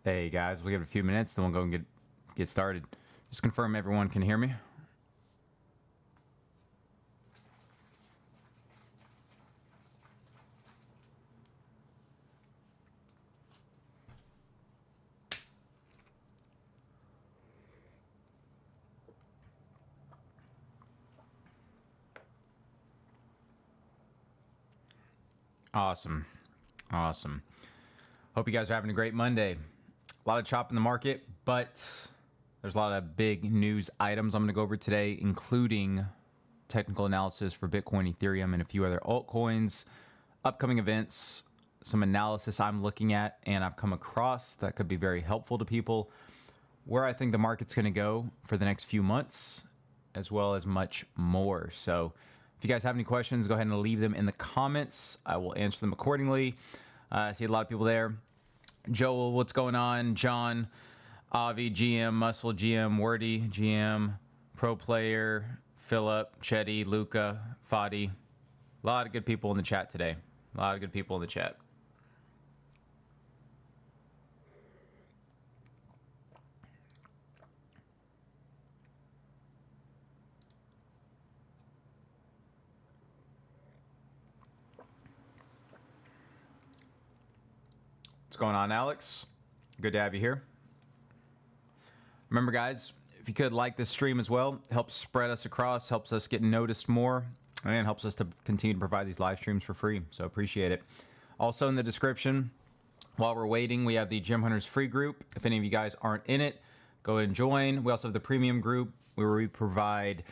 Hey guys, we have a few minutes, then we'll go and get started. Just confirm everyone can hear me. Awesome. Hope you guys are having a great Monday. A lot of chop in the market, but there's a lot of big news items I'm going to go over today, including technical analysis for Bitcoin, Ethereum, and a few other altcoins, upcoming events, some analysis I'm looking at and I've come across that could be very helpful to people, where I think the market's going to go for the next few months, as well as much more. So if you guys have any questions, go ahead and leave them in the comments. I will answer them accordingly. I see a lot of people there. Joel, what's going on? John, Avi, GM, Muscle, GM, Wordy, GM, Pro Player, Philip, Chetty, Luca, Fadi. A lot of good people in the chat today. A lot of good people in the chat. What's going on, Alex? Good to have you here. Remember, guys, if you could like this stream as well, helps spread us across, helps us get noticed more, and helps us to continue to provide these live streams for free. So appreciate it. Also in the description, while we're waiting, we have the Gem Hunters free group. If any of you guys aren't in it, go ahead and join. We also have the premium group where we provide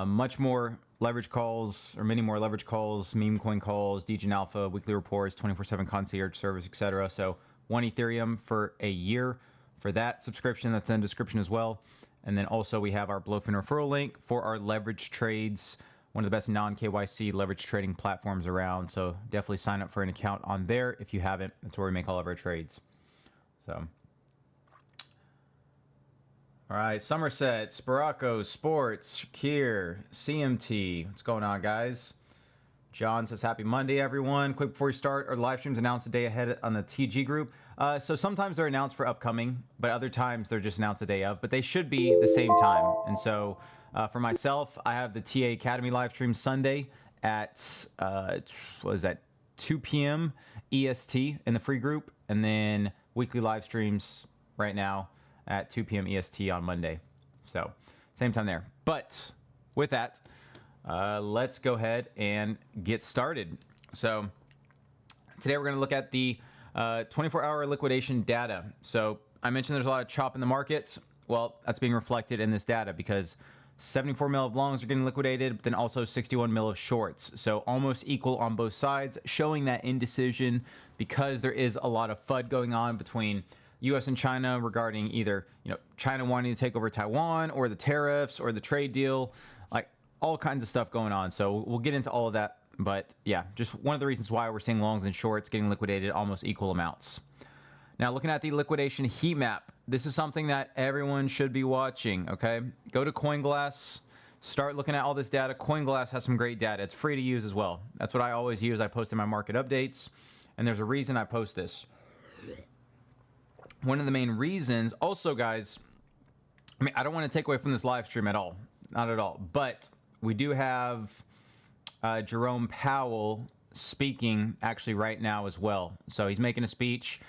much more leverage calls, or many more leverage calls, meme coin calls, Degen Alpha, weekly reports, 24/7 concierge service, etc. So 1 Ethereum for a year for that subscription. That's in the description as well. And then also we have our BloFin referral link for our leverage trades, one of the best non-KYC leverage trading platforms around. So definitely sign up for an account on there if you haven't. That's where we make all of our trades. So. All right, Somerset, Sparaco, Sports, Shakir, CMT. What's going on, guys? John says, happy Monday, everyone. Quick before we start, our live streams announced a day ahead on the TG group. So sometimes they're announced for upcoming, but other times they're just announced the day of. But they should be the same time. And so for myself, I have the TA Academy live stream Sunday at, what is that, 2 p.m. EST in the free group. And then weekly live streams right now at 2 p.m. EST on Monday. So same time there. But with that, let's go ahead and get started. So today we're going to look at the 24-hour liquidation data. So I mentioned there's a lot of chop in the market. Well, that's being reflected in this data because 74 mil of longs are getting liquidated, but then also 61 mil of shorts. So almost equal on both sides, showing that indecision because there is a lot of FUD going on between U.S. and China regarding either, China wanting to take over Taiwan or the tariffs or the trade deal, like all kinds of stuff going on. So we'll get into all of that. But yeah, just one of the reasons why we're seeing longs and shorts getting liquidated almost equal amounts. Now, looking at the liquidation heat map, this is something that everyone should be watching, okay? Go to CoinGlass, start looking at all this data. CoinGlass has some great data. It's free to use as well. That's what I always use. I post in my market updates, and there's a reason I post this. One of the main reasons, also, guys, I don't want to take away from this live stream at all. Not at all. But we do have Jerome Powell speaking actually right now as well. So he's making a speech.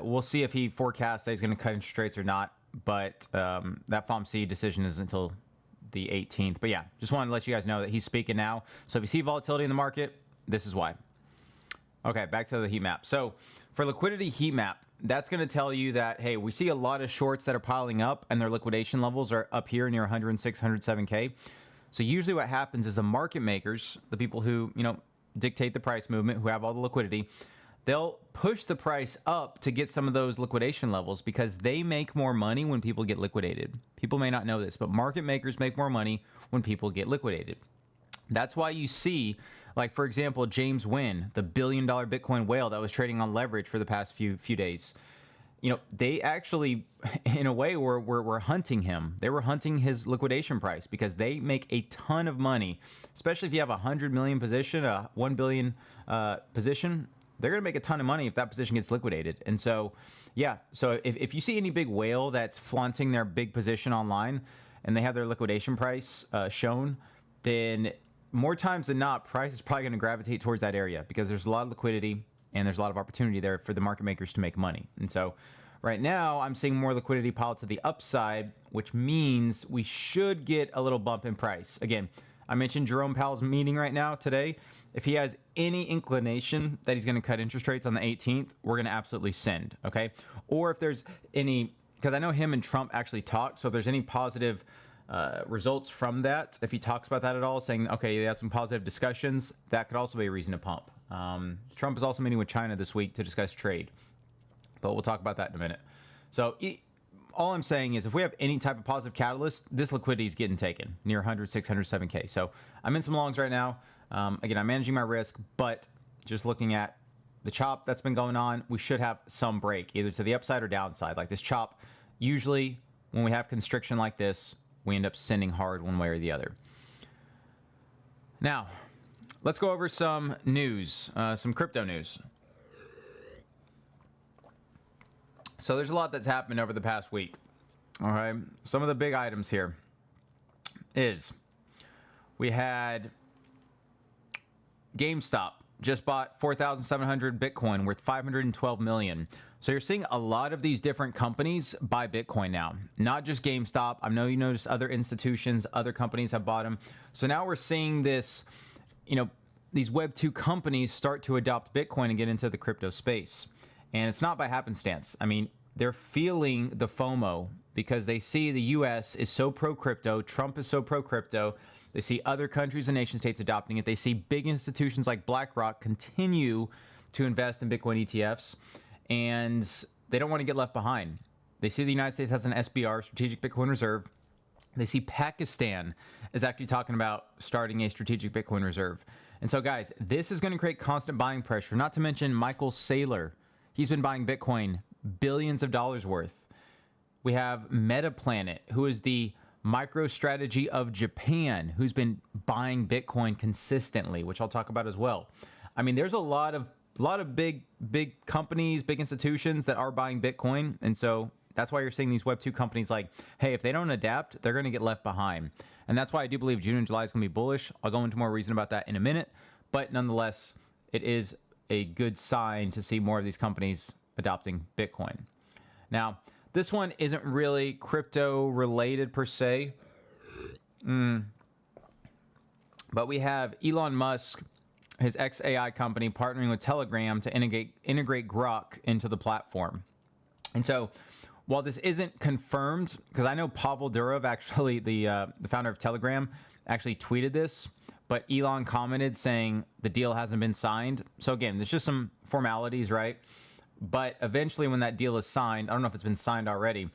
We'll see if he forecasts that he's going to cut interest rates or not. But that FOMC decision is until the 18th. But yeah, just wanted to let you guys know that he's speaking now. So if you see volatility in the market, this is why. Okay, back to the heat map. So for liquidity heat map, that's going to tell you that, hey, we see a lot of shorts that are piling up and their liquidation levels are up here near 106, 107K. So usually what happens is the market makers, the people who, dictate the price movement, who have all the liquidity, they'll push the price up to get some of those liquidation levels because they make more money when people get liquidated. People may not know this, but market makers make more money when people get liquidated. That's why you see, like, for example, James Nguyen, the billion-dollar Bitcoin whale that was trading on leverage for the past few days. They actually, in a way, were hunting him. They were hunting his liquidation price because they make a ton of money, especially if you have a 100 million position, a 1 billion position. They're going to make a ton of money if that position gets liquidated. And so Yeah. So if you see any big whale that's flaunting their big position online and they have their liquidation price shown, then more times than not, price is probably going to gravitate towards that area because there's a lot of liquidity and there's a lot of opportunity there for the market makers to make money. And so right now I'm seeing more liquidity pile to the upside, which means we should get a little bump in price. Again, I mentioned Jerome Powell's meeting right now today. If he has any inclination that he's going to cut interest rates on the 18th, we're going to absolutely send, okay? Or if there's any, because I know him and Trump actually talked, so if there's any positive results from that, if he talks about that at all, saying, okay, they had some positive discussions, that could also be a reason to pump. Trump is also meeting with China this week to discuss trade, but we'll talk about that in a minute. So all I'm saying is if we have any type of positive catalyst, this liquidity is getting taken near 100, 600, 7K. So I'm in some longs right now. Again, I'm managing my risk, but just looking at the chop that's been going on, we should have some break either to the upside or downside. Like this chop, usually when we have constriction like this, we end up sending hard one way or the other. Now, let's go over some news, some crypto news. So there's a lot that's happened over the past week. All right. Some of the big items here is we had GameStop just bought 4,700 Bitcoin worth 512 million. So you're seeing a lot of these different companies buy Bitcoin now, not just GameStop. I know you noticed other institutions, other companies have bought them. So now we're seeing this, these Web 2 companies start to adopt Bitcoin and get into the crypto space. And it's not by happenstance. I mean, they're feeling the FOMO because they see the US is so pro-crypto, Trump is so pro-crypto, they see other countries and nation states adopting it, they see big institutions like BlackRock continue to invest in Bitcoin ETFs, and they don't want to get left behind. They see the United States has an SBR, Strategic Bitcoin Reserve. They see Pakistan is actually talking about starting a Strategic Bitcoin Reserve. And so, guys, this is going to create constant buying pressure, not to mention Michael Saylor. He's been buying Bitcoin billions of dollars worth. We have MetaPlanet, who is the MicroStrategy of Japan, who's been buying Bitcoin consistently, which I'll talk about as well. I mean, there's a lot of big companies, big institutions that are buying Bitcoin. And so that's why you're seeing these Web 2 companies like, hey, if they don't adapt, they're going to get left behind. And that's why I do believe June and July is going to be bullish. I'll go into more reason about that in a minute. But nonetheless, it is a good sign to see more of these companies adopting Bitcoin. Now, this one isn't really crypto related per se. But we have Elon Musk, his XAI company, partnering with Telegram to integrate Grok into the platform. And so while this isn't confirmed, because I know Pavel Durov, actually the founder of Telegram, actually tweeted this, but Elon commented saying the deal hasn't been signed. So again, there's just some formalities, right? But eventually when that deal is signed, I don't know if it's been signed already,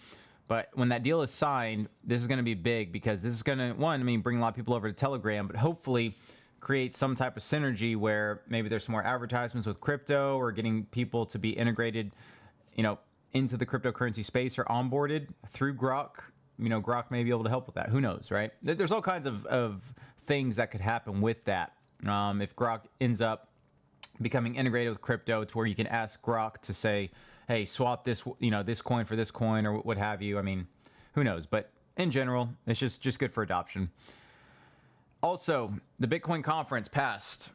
but when that deal is signed, this is going to be big because this is going to, bring a lot of people over to Telegram, but hopefully create some type of synergy where maybe there's some more advertisements with crypto or getting people to be integrated, into the cryptocurrency space or onboarded through Grok. Grok may be able to help with that. Who knows, right? There's all kinds of things that could happen with that. If Grok ends up becoming integrated with crypto to where you can ask Grok to say, hey, swap this, this coin for this coin or what have you. I mean, who knows? But in general, it's just good for adoption. Also, the Bitcoin conference passed.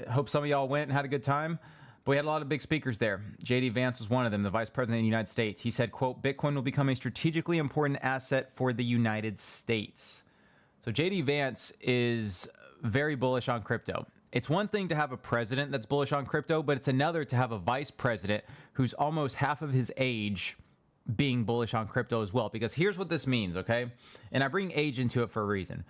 I hope some of y'all went and had a good time. But we had a lot of big speakers there. JD Vance was one of them, the vice president of the United States. He said, quote, Bitcoin will become a strategically important asset for the United States. So JD Vance is very bullish on crypto. It's one thing to have a president that's bullish on crypto, but it's another to have a vice president who's almost half of his age being bullish on crypto as well. Because here's what this means, okay? And I bring age into it for a reason.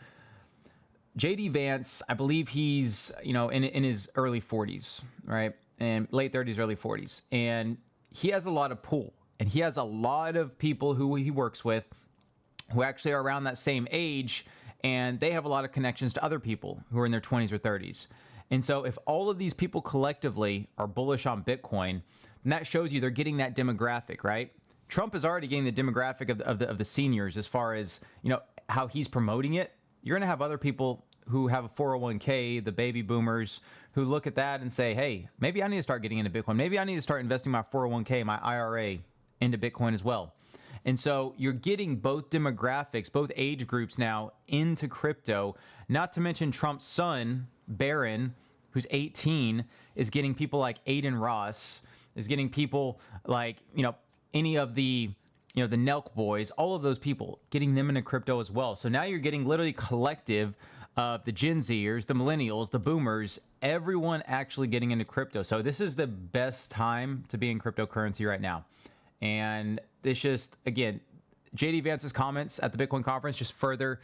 JD Vance, I believe he's, in his early 40s, right? And late 30s, early 40s. And he has a lot of pull. And he has a lot of people who he works with who actually are around that same age. And they have a lot of connections to other people who are in their 20s or 30s. And so if all of these people collectively are bullish on Bitcoin, then that shows you they're getting that demographic, right? Trump is already getting the demographic of the seniors as far as, how he's promoting it. You're going to have other people who have a 401k, the baby boomers, who look at that and say, hey, maybe I need to start getting into Bitcoin. Maybe I need to start investing my 401k, my IRA into Bitcoin as well. And so you're getting both demographics, both age groups now into crypto, not to mention Trump's son, Barron, who's 18, is getting people like Aiden Ross, is getting people like, any of the, the Nelk boys, all of those people, getting them into crypto as well. So now you're getting literally collective of the Gen Zers, the millennials, the boomers, everyone actually getting into crypto. So this is the best time to be in cryptocurrency right now. And it's just, again, JD Vance's comments at the Bitcoin conference just further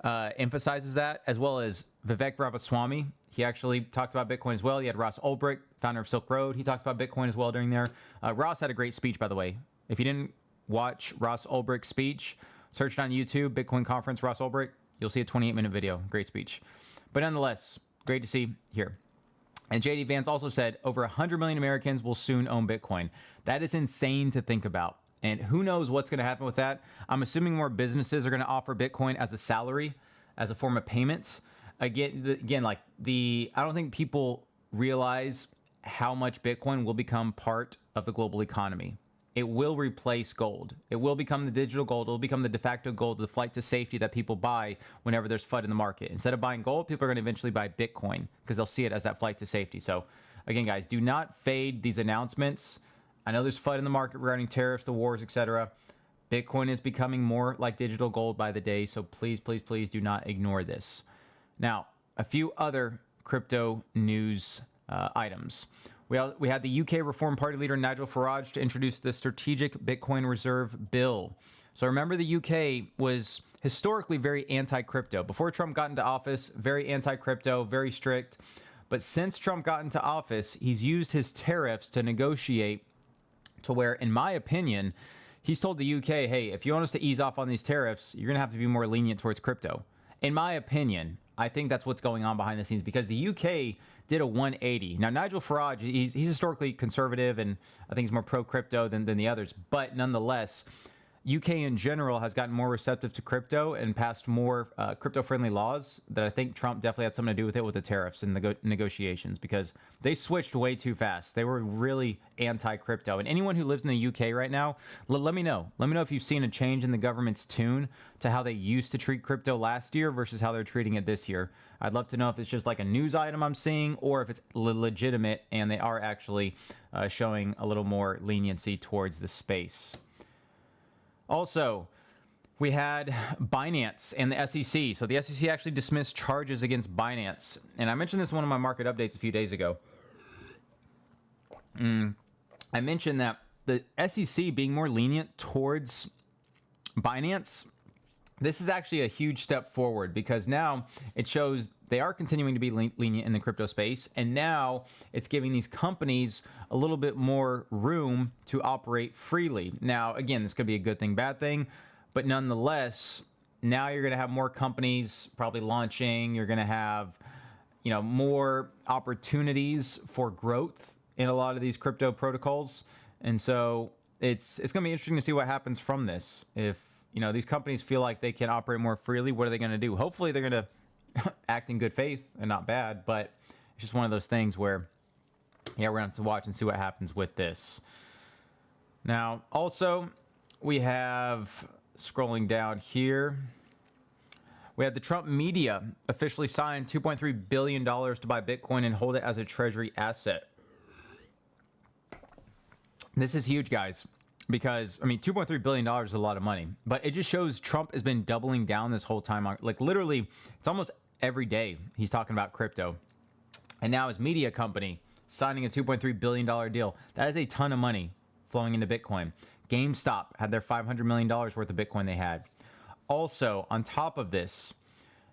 emphasizes that, as well as Vivek Ramaswamy. He actually talked about Bitcoin as well. You had Ross Ulbricht, founder of Silk Road. He talked about Bitcoin as well during there. Ross had a great speech, by the way. If you didn't watch Ross Ulbricht's speech, search it on YouTube, Bitcoin conference, Ross Ulbricht. You'll see a 28-minute video. Great speech. But nonetheless, great to see here. And JD Vance also said over 100 million Americans will soon own Bitcoin. That is insane to think about. And who knows what's going to happen with that. I'm assuming more businesses are going to offer Bitcoin as a salary, as a form of payment. Again, like I don't think people realize how much Bitcoin will become part of the global economy. It will replace gold. It will become the digital gold. It will become the de facto gold, the flight to safety that people buy whenever there's FUD in the market. Instead of buying gold, people are going to eventually buy Bitcoin because they'll see it as that flight to safety. So again, guys, do not fade these announcements. I know there's FUD in the market regarding tariffs, the wars, etc. Bitcoin is becoming more like digital gold by the day. So please, please, please do not ignore this. Now, a few other crypto news items. We had the UK Reform Party leader Nigel Farage to introduce the Strategic Bitcoin Reserve Bill. So remember, the UK was historically very anti-crypto. Before Trump got into office, very anti-crypto, very strict. But since Trump got into office, he's used his tariffs to negotiate to where, in my opinion, he's told the UK, hey, if you want us to ease off on these tariffs, you're going to have to be more lenient towards crypto. In my opinion, I think that's what's going on behind the scenes, because the UK did a 180. Now, Nigel Farage, he's historically conservative, and I think he's more pro-crypto than the others. But nonetheless, UK in general has gotten more receptive to crypto and passed more crypto-friendly laws that I think Trump definitely had something to do with it, with the tariffs and the negotiations, because they switched way too fast. They were really anti-crypto. And anyone who lives in the UK right now, let me know. Let me know if you've seen a change in the government's tune to how they used to treat crypto last year versus how they're treating it this year. I'd love to know if it's just like a news item I'm seeing, or if it's legitimate and they are actually showing a little more leniency towards the space. Also, we had Binance and the SEC. So the SEC actually dismissed charges against Binance. And I mentioned this in one of my market updates a few days ago. I mentioned that the SEC being more lenient towards Binance, this is actually a huge step forward, because now it shows they are continuing to be lenient in the crypto space. And now it's giving these companies a little bit more room to operate freely. Now, again, this could be a good thing, bad thing, but nonetheless, now you're going to have more companies probably launching. You're going to have, more opportunities for growth in a lot of these crypto protocols. And so it's going to be interesting to see what happens from this. If, these companies feel like they can operate more freely, what are they going to do? Hopefully they're going to act in good faith and not bad, but it's just one of those things where, yeah, we're going to have to watch and see what happens with this. Now, also, we have, scrolling down here, we have the Trump media officially signed $2.3 billion to buy Bitcoin and hold it as a treasury asset. This is huge, guys, because, $2.3 billion is a lot of money, but it just shows Trump has been doubling down this whole time on, like, literally, it's almost every day he's talking about crypto. And now his media company signing a $2.3 billion deal. That is a ton of money flowing into Bitcoin. GameStop had their $500 million worth of Bitcoin they had. Also, on top of this,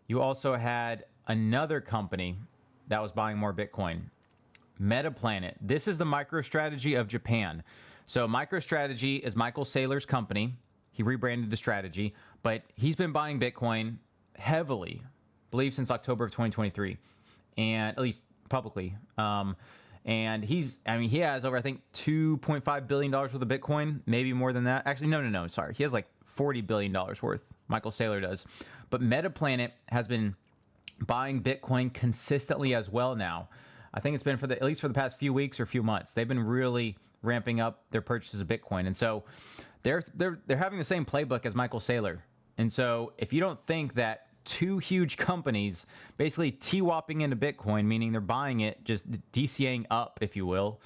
you also had another company that was buying more Bitcoin. MetaPlanet. This is the MicroStrategy of Japan. So MicroStrategy is Michael Saylor's company. He rebranded to Strategy, but he's been buying Bitcoin heavily, I believe since October of 2023, and at least publicly. And he has over, I think, $2.5 billion worth of Bitcoin, maybe more than that. Actually, no, sorry. He has like $40 billion worth, Michael Saylor does. But MetaPlanet has been buying Bitcoin consistently as well now. I think it's been at least for the past few weeks or few months. They've been really ramping up their purchases of Bitcoin. And so they're having the same playbook as Michael Saylor. And so if you don't think that two huge companies basically TWAPing into Bitcoin, meaning they're buying it, just DCAing up, if you will,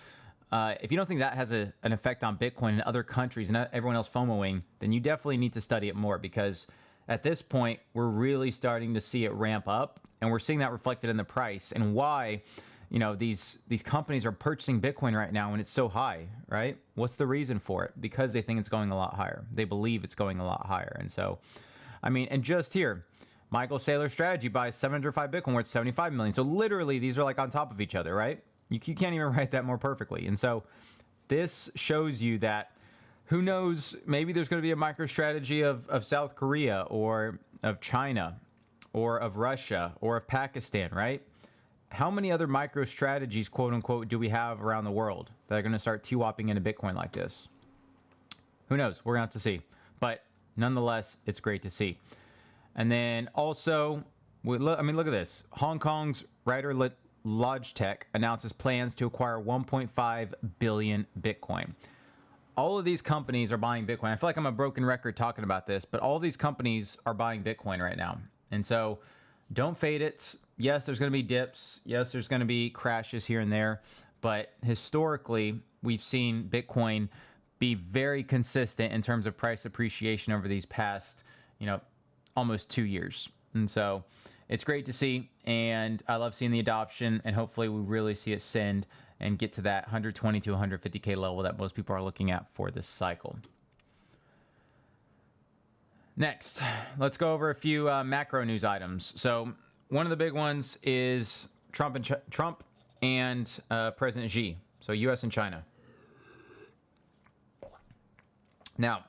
if you don't think that has an effect on Bitcoin in other countries and everyone else FOMOing, then you definitely need to study it more, because at this point, we're really starting to see it ramp up, and we're seeing that reflected in the price and why, you know, these companies are purchasing Bitcoin right now when it's so high, right? What's the reason for it? Because they think it's going a lot higher. They believe it's going a lot higher. And so, I mean, and just here, Michael Saylor's strategy buys 705 Bitcoin worth 75 million. So literally, these are like on top of each other, right? You can't even write that more perfectly. And so this shows you that, who knows, maybe there's going to be a micro strategy of South Korea or of China or of Russia or of Pakistan, right? How many other micro strategies, quote unquote, do we have around the world that are going to start TWAPing into Bitcoin like this? Who knows? We're going to have to see. But nonetheless, it's great to see. And then also, look at this. Hong Kong's Ryder Logitech announces plans to acquire 1.5 billion Bitcoin. All of these companies are buying Bitcoin. I feel like I'm a broken record talking about this, but all these companies are buying Bitcoin right now. And so don't fade it. Yes, there's going to be dips. Yes, there's going to be crashes here and there. But historically, we've seen Bitcoin be very consistent in terms of price appreciation over these past, almost 2 years. And so it's great to see. And I love seeing the adoption. And hopefully we really see it send and get to that 120 to 150K level that most people are looking at for this cycle. Next, let's go over a few macro news items. So one of the big ones is Trump and President Xi, so U.S. and China. Now,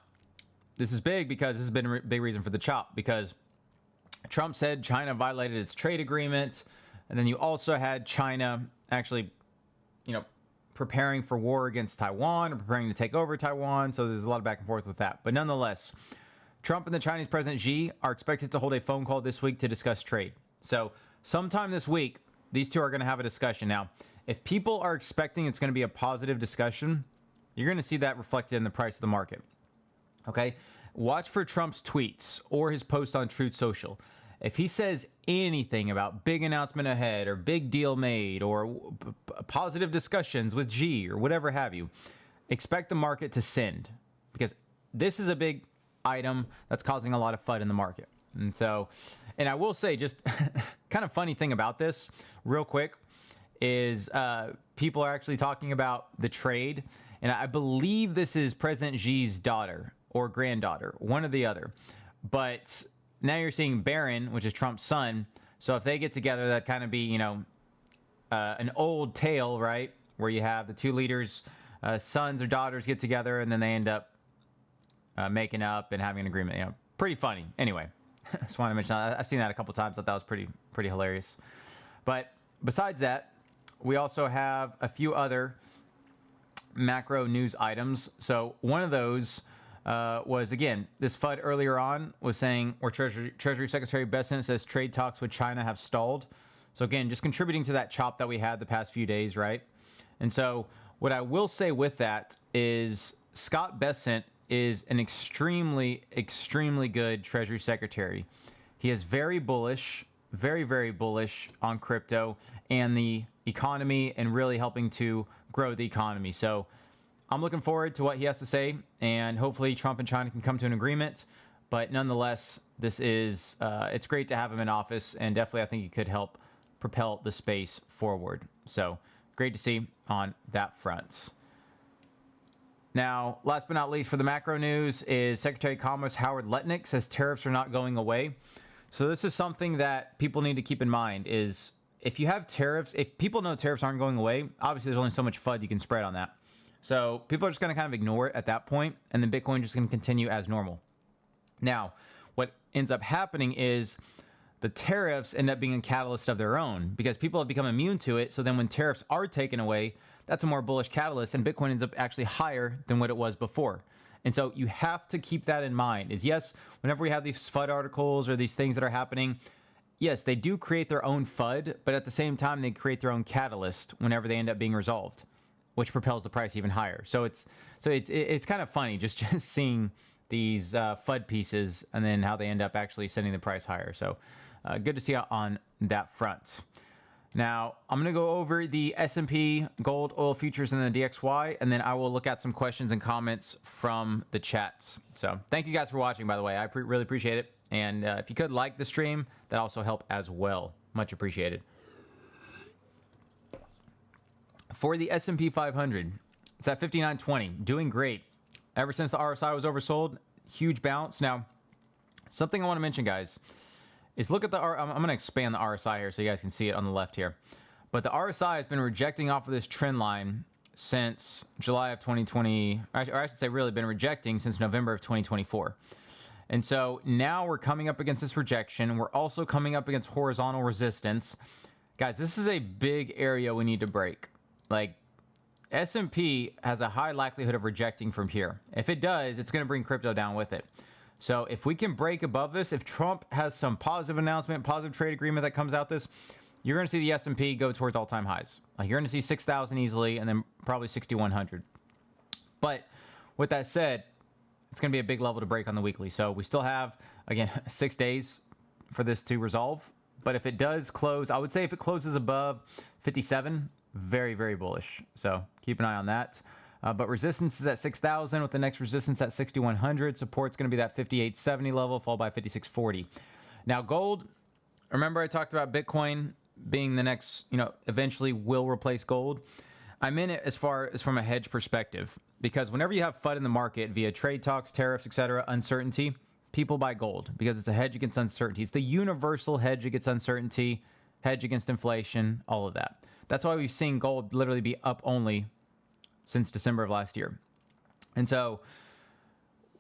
this is big because this has been a big reason for the chop, because Trump said China violated its trade agreement, and then you also had China actually preparing for war against Taiwan or preparing to take over Taiwan. So there's a lot of back and forth with that. But nonetheless, Trump and the Chinese President Xi are expected to hold a phone call this week to discuss trade. So sometime this week, these two are going to have a discussion. Now, if people are expecting it's going to be a positive discussion, you're going to see that reflected in the price of the market. Okay? Watch for Trump's tweets or his post on Truth Social. If he says anything about big announcement ahead or big deal made or positive discussions with Xi or whatever have you, expect the market to send, because this is a big item that's causing a lot of FUD in the market. And so, and I will say, just kind of funny thing about this real quick is people are actually talking about the trade. And I believe this is President Xi's daughter or granddaughter, one or the other. But now you're seeing Barron, which is Trump's son. So if they get together, that kind of be, an old tale, right? Where you have the two leaders, sons or daughters get together, and then they end up making up and having an agreement. Pretty funny. Anyway, just wanted to mention that. I've seen that a couple times. I thought that was pretty hilarious. But besides that, we also have a few other macro news items. So one of those was, again, this FUD earlier on was saying, or Treasury Secretary Bessent says trade talks with China have stalled. So again, just contributing to that chop that we had the past few days, right? And so what I will say with that is Scott Bessent is an extremely, extremely good Treasury Secretary. He is very bullish, very, very bullish on crypto and the economy and really helping to grow the economy. So I'm looking forward to what he has to say, and hopefully Trump and China can come to an agreement. But nonetheless, this is it's great to have him in office, and definitely I think he could help propel the space forward. So great to see on that front. Now, last but not least for the macro news is Secretary of Commerce Howard Lutnick says tariffs are not going away. So this is something that people need to keep in mind is if you have tariffs, if people know tariffs aren't going away, obviously there's only so much FUD you can spread on that. So people are just going to kind of ignore it at that point, and then Bitcoin is just going to continue as normal. Now, what ends up happening is the tariffs end up being a catalyst of their own because people have become immune to it. So then when tariffs are taken away, that's a more bullish catalyst, and Bitcoin ends up actually higher than what it was before. And so you have to keep that in mind is, yes, whenever we have these FUD articles or these things that are happening, yes, they do create their own FUD, but at the same time, they create their own catalyst whenever they end up being resolved. which propels the price even higher. So it's kind of funny just seeing these FUD pieces and then how they end up actually sending the price higher. So good to see on that front. Now, I'm going to go over the S&P, gold, oil futures, and the DXY, and then I will look at some questions and comments from the chats. So thank you guys for watching, by the way. I really appreciate it. And if you could like the stream, that also help as well. Much appreciated. For the S&P 500, it's at 5920, doing great. Ever since the RSI was oversold, huge bounce. Now, something I want to mention, guys, is look at the I'm going to expand the RSI here so you guys can see it on the left here. But the RSI has been rejecting off of this trend line since July of 2020, or I should say really been rejecting since November of 2024. And so now we're coming up against this rejection. We're also coming up against horizontal resistance. Guys, this is a big area we need to break. Like, S&P has a high likelihood of rejecting from here. If it does, it's going to bring crypto down with it. So if we can break above this, if Trump has some positive announcement, positive trade agreement that comes out this, you're going to see the S&P go towards all-time highs. Like, you're going to see 6,000 easily and then probably 6,100. But with that said, it's going to be a big level to break on the weekly. So we still have, again, 6 days for this to resolve. But if it does close, I would say if it closes above 57, very, very bullish. So keep an eye on that. But resistance is at 6,000 with the next resistance at 6,100. Support's going to be that 5,870 level, followed by 5,640. Now, gold, remember I talked about Bitcoin being the next, eventually will replace gold. I meant it as far as from a hedge perspective, because whenever you have FUD in the market via trade talks, tariffs, etc., uncertainty, people buy gold because it's a hedge against uncertainty. It's the universal hedge against uncertainty, hedge against inflation, all of that. That's why we've seen gold literally be up only since December of last year. And so,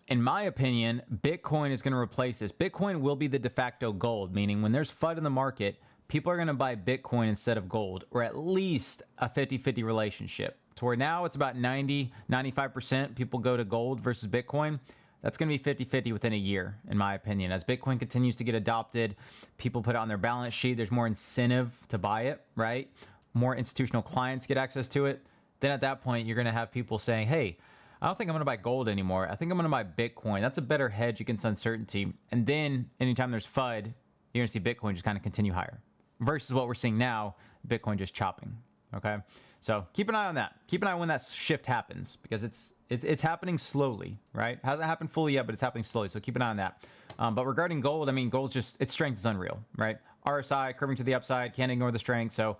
in my opinion, Bitcoin is going to replace this. Bitcoin will be the de facto gold, meaning when there's FUD in the market, people are going to buy Bitcoin instead of gold, or at least a 50-50 relationship. To where now it's about 90-95% people go to gold versus Bitcoin. That's going to be 50-50 within a year, in my opinion. As Bitcoin continues to get adopted, people put it on their balance sheet, there's more incentive to buy it, right? More institutional clients get access to it. Then at that point, you're going to have people saying, hey, I don't think I'm going to buy gold anymore. I think I'm going to buy Bitcoin. That's a better hedge against uncertainty. And then anytime there's FUD, you're going to see Bitcoin just kind of continue higher. Versus what we're seeing now, Bitcoin just chopping. Okay? So keep an eye on that. Keep an eye on when that shift happens, because it's happening slowly, right? It hasn't happened fully yet, but it's happening slowly. So keep an eye on that. But regarding gold, I mean, gold's just, its strength is unreal, right? RSI curving to the upside, can't ignore the strength. So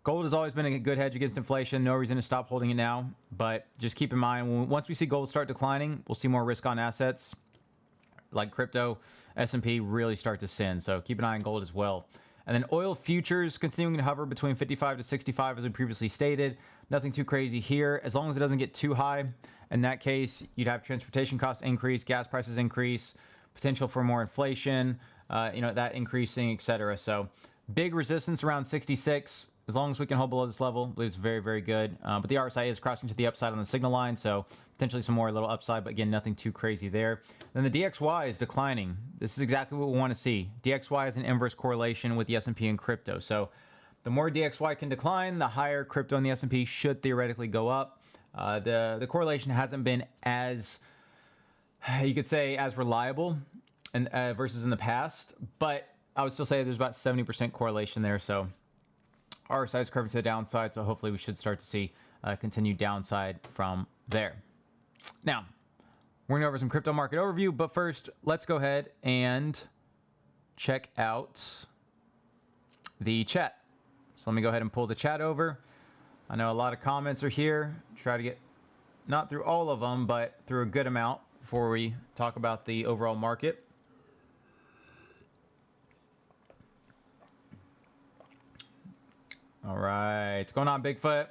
gold has always been a good hedge against inflation. No reason to stop holding it now. But just keep in mind, once we see gold start declining, we'll see more risk on assets like crypto, S&P really start to sin. So keep an eye on gold as well. And then oil futures continuing to hover between 55 to 65, as we previously stated. Nothing too crazy here. As long as it doesn't get too high, in that case, you'd have transportation costs increase, gas prices increase, potential for more inflation, that increasing, etc. So big resistance around 66. As long as we can hold below this level, I believe it's very, very good. But the RSI is crossing to the upside on the signal line, so potentially some more little upside, but again, nothing too crazy there. Then the DXY is declining. This is exactly what we want to see. DXY is an inverse correlation with the S&P and crypto. So the more DXY can decline, the higher crypto and the S&P should theoretically go up. The correlation hasn't been as, you could say, as reliable and versus in the past, but I would still say there's about 70% correlation there. So RSI is curving to the downside, so hopefully we should start to see continued downside from there. Now, we're going to go over some crypto market overview, but first, let's go ahead and check out the chat. So let me go ahead and pull the chat over. I know a lot of comments are here. Try to get not through all of them, but through a good amount before we talk about the overall market. All right, what's going on, Bigfoot?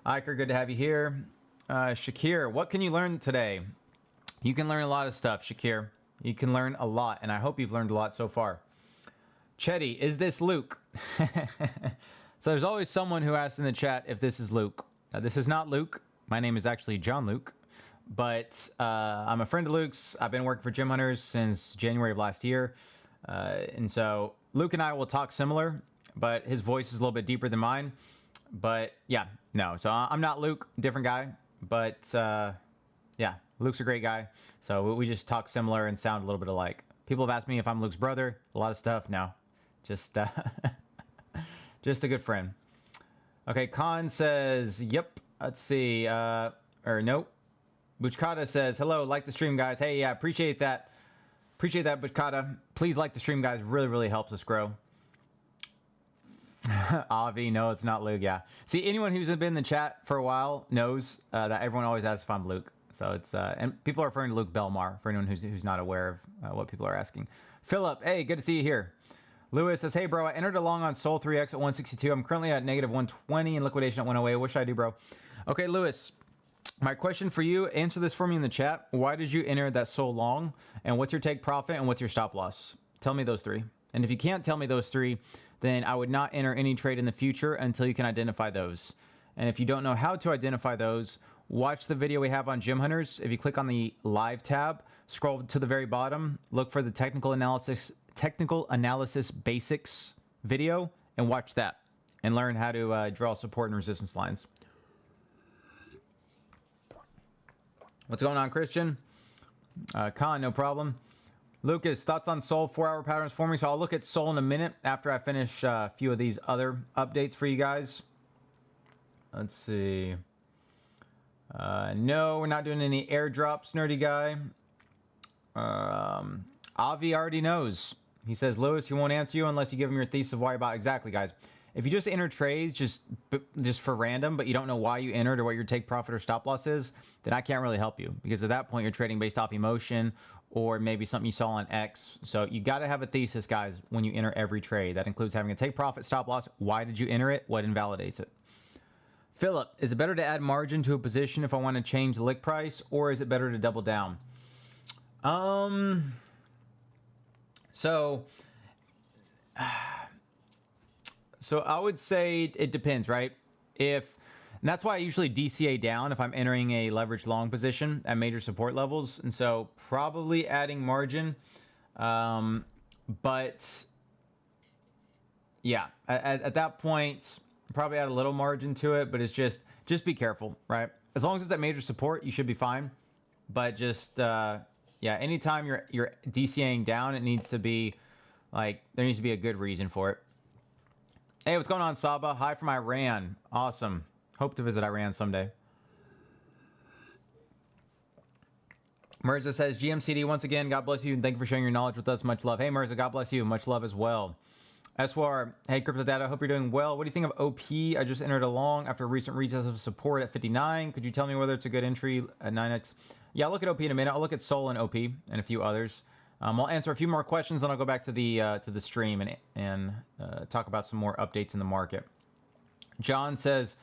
Iker, good to have you here. Shakir, what can you learn today? You can learn a lot of stuff, Shakir. You can learn a lot, and I hope you've learned a lot so far. Chetty, is this Luke? So there's always someone who asks in the chat if this is Luke. This is not Luke. My name is actually John Luke, but I'm a friend of Luke's. I've been working for Gym Hunters since January of last year, and so Luke and I will talk similar, but his voice is a little bit deeper than mine. But yeah, no. So I'm not Luke, different guy. But yeah, Luke's a great guy. So we just talk similar and sound a little bit alike. People have asked me if I'm Luke's brother. A lot of stuff. No, just just a good friend. Okay, Khan says, yep. Let's see. Or nope. Buchkata says, hello, like the stream, guys. Hey, yeah, appreciate that. Appreciate that, Buchkata. Please like the stream, guys. Really, really helps us grow. Avi, no, it's not Luke. Yeah. See, anyone who's been in the chat for a while knows that everyone always asks if I'm Luke. So it's and people are referring to Luke Belmar for anyone who's not aware of what people are asking. Philip, hey, good to see you here. Lewis says, hey, bro, I entered along on Sol 3X at 162. I'm currently at negative 120 and liquidation at 108. What should I do, bro? Okay, Lewis, my question for you, answer this for me in the chat. Why did you enter that so long? And what's your take profit and what's your stop loss? Tell me those three. And if you can't tell me those three, then I would not enter any trade in the future until you can identify those. And if you don't know how to identify those, watch the video we have on Gym Hunters. If you click on the live tab, scroll to the very bottom, look for the technical analysis basics video, and watch that and learn how to draw support and resistance lines. What's going on, Christian? Khan, no problem. Lucas, thoughts on Sol 4-hour patterns forming? So I'll look at Sol in a minute after I finish a few of these other updates for you guys. Let's see. No, we're not doing any airdrops, nerdy guy. Avi already knows. He says, Lewis, he won't answer you unless you give him your thesis of why you bought. Exactly, guys. If you just enter trades just for random, but you don't know why you entered or what your take profit or stop loss is, then I can't really help you, because at that point you're trading based off emotion or maybe something you saw on X. So you got to have a thesis, guys, when you enter every trade. That includes having a take profit, stop loss. Why did you enter it? What invalidates it? Philip, is it better to add margin to a position if I want to change the lick price, or is it better to double down? So I would say it depends, right? And that's why I usually DCA down if I'm entering a leverage long position at major support levels. And so probably adding margin. But yeah, at that point, probably add a little margin to it, but it's just be careful, right? As long as it's at major support, you should be fine. But just, yeah, anytime you're DCAing down, it needs to be like, there needs to be a good reason for it. Hey, what's going on, Saba? Hi from Iran. Awesome. Hope to visit Iran someday. Mirza says, GMCD, once again, God bless you, and thank you for sharing your knowledge with us. Much love. Hey, Mirza, God bless you. Much love as well. Eswar, hey, CryptoData, hope you're doing well. What do you think of OP? I just entered along after a recent retest of support at 59. Could you tell me whether it's a good entry at 9x? Yeah, I'll look at OP in a minute. I'll look at Sol and OP and a few others. I'll answer a few more questions, then I'll go back to the stream and talk about some more updates in the market. John says,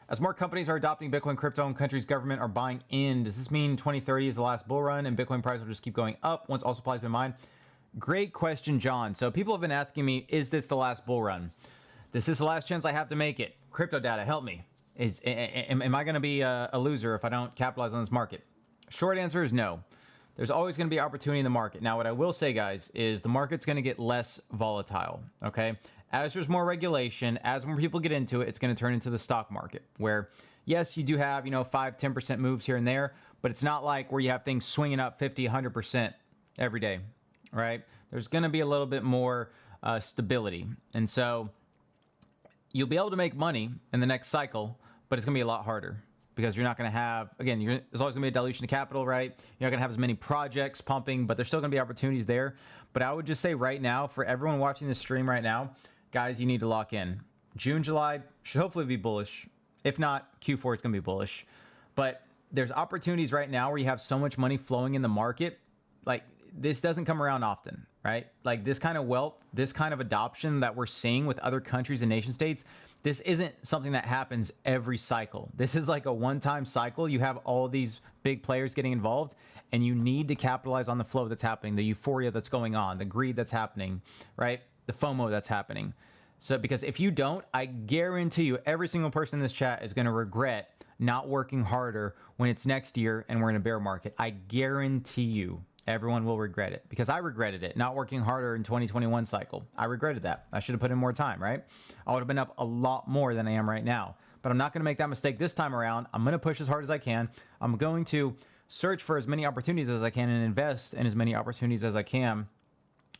as more companies are adopting Bitcoin crypto and countries' government are buying in, does this mean 2030 is the last bull run and Bitcoin price will just keep going up once all supply has been mined? Great question, John. So people have been asking me, is this the last bull run? This is the last chance I have to make it. CryptoData, help me. Am I going to be a loser if I don't capitalize on this market? Short answer is no. There's always going to be opportunity in the market. Now, what I will say, guys, is the market's going to get less volatile, okay? As there's more regulation, as more people get into it, it's going to turn into the stock market where, yes, you do have, 5-10% moves here and there, but it's not like where you have things swinging up 50, 100% every day, right? There's going to be a little bit more stability. And so you'll be able to make money in the next cycle, but it's going to be a lot harder. Because you're not going to have, again, there's always going to be a dilution of capital, right? You're not going to have as many projects pumping, but there's still going to be opportunities there. But I would just say right now, for everyone watching this stream right now, guys, you need to lock in. June, July should hopefully be bullish. If not, Q4 is going to be bullish. But there's opportunities right now where you have so much money flowing in the market. Like, this doesn't come around often, right? Like, this kind of wealth, this kind of adoption that we're seeing with other countries and nation states, this isn't something that happens every cycle. This is like a one-time cycle. You have all these big players getting involved, and you need to capitalize on the flow that's happening, the euphoria that's going on, the greed that's happening, right? The FOMO that's happening. So, because if you don't, I guarantee you every single person in this chat is going to regret not working harder when it's next year and we're in a bear market. I guarantee you. everyone will regret it, because I regretted it, not working harder in 2021 cycle. I regretted that. I should have put in more time, right? I would have been up a lot more than I am right now, but I'm not going to make that mistake this time around. I'm going to push as hard as I can. I'm going to search for as many opportunities as I can and invest in as many opportunities as I can,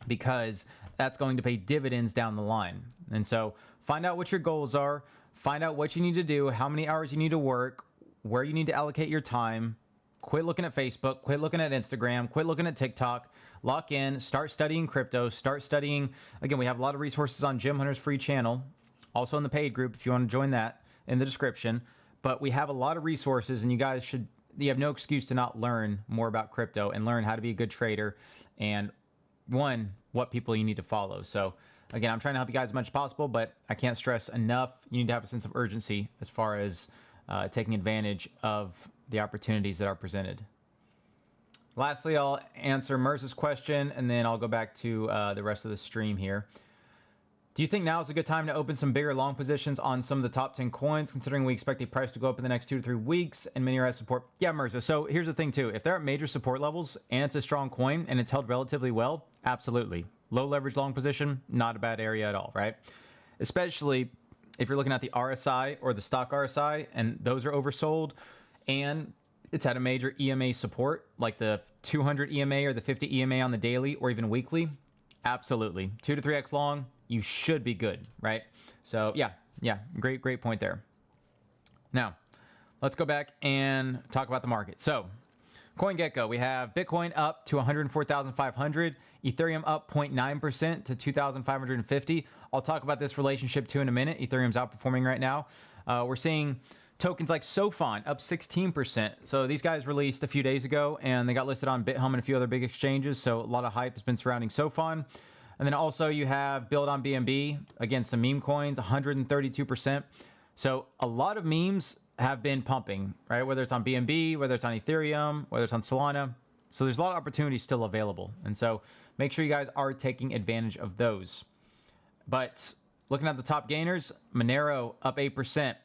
because that's going to pay dividends down the line. And so find out what your goals are, find out what you need to do, how many hours you need to work, where you need to allocate your time. Quit looking at Facebook, quit looking at Instagram, quit looking at TikTok, lock in, start studying crypto, start studying. Again, we have a lot of resources on Jim Hunter's free channel, also in the paid group if you want to join that, in the description. But we have a lot of resources, and you have no excuse to not learn more about crypto and learn how to be a good trader, and what people you need to follow. So again, I'm trying to help you guys as much as possible, but I can't stress enough, you need to have a sense of urgency as far as taking advantage of the opportunities that are presented. Lastly, I'll answer Merce's question, and then I'll go back to the rest of the stream here. Do you think now is a good time to open some bigger long positions on some of the top 10 coins, considering we expect a price to go up in the next 2 to 3 weeks and many are at support? Yeah, Merza. So here's the thing too. If they're at major support levels and it's a strong coin and it's held relatively well, absolutely. Low leverage long position, not a bad area at all, right? Especially if you're looking at the RSI or the stock RSI and those are oversold and it's at a major EMA support, like the 200 EMA or the 50 EMA on the daily or even weekly, absolutely. 2 to 3x long, you should be good, right? So yeah, great point there. Now, let's go back and talk about the market. So, CoinGecko, we have Bitcoin up to 104,500, Ethereum up 0.9% to 2,550. I'll talk about this relationship too in a minute. Ethereum's outperforming right now. We're seeing tokens like Photon up 16%. So these guys released a few days ago and they got listed on BitHum and a few other big exchanges. So a lot of hype has been surrounding Photon. And then also you have Build on BNB, again, some meme coins, 132%. So a lot of memes have been pumping, right? Whether it's on BNB, whether it's on Ethereum, whether it's on Solana. So there's a lot of opportunities still available. And so make sure you guys are taking advantage of those. But looking at the top gainers, Monero up 8%.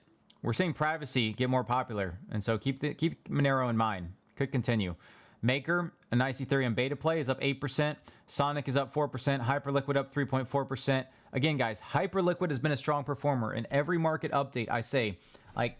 We're seeing privacy get more popular. And so keep Monero in mind. Could continue. Maker, a nice Ethereum beta play, is up 8%. Sonic is up 4%. Hyperliquid up 3.4%. Again, guys, Hyperliquid has been a strong performer. In every market update, I say, like,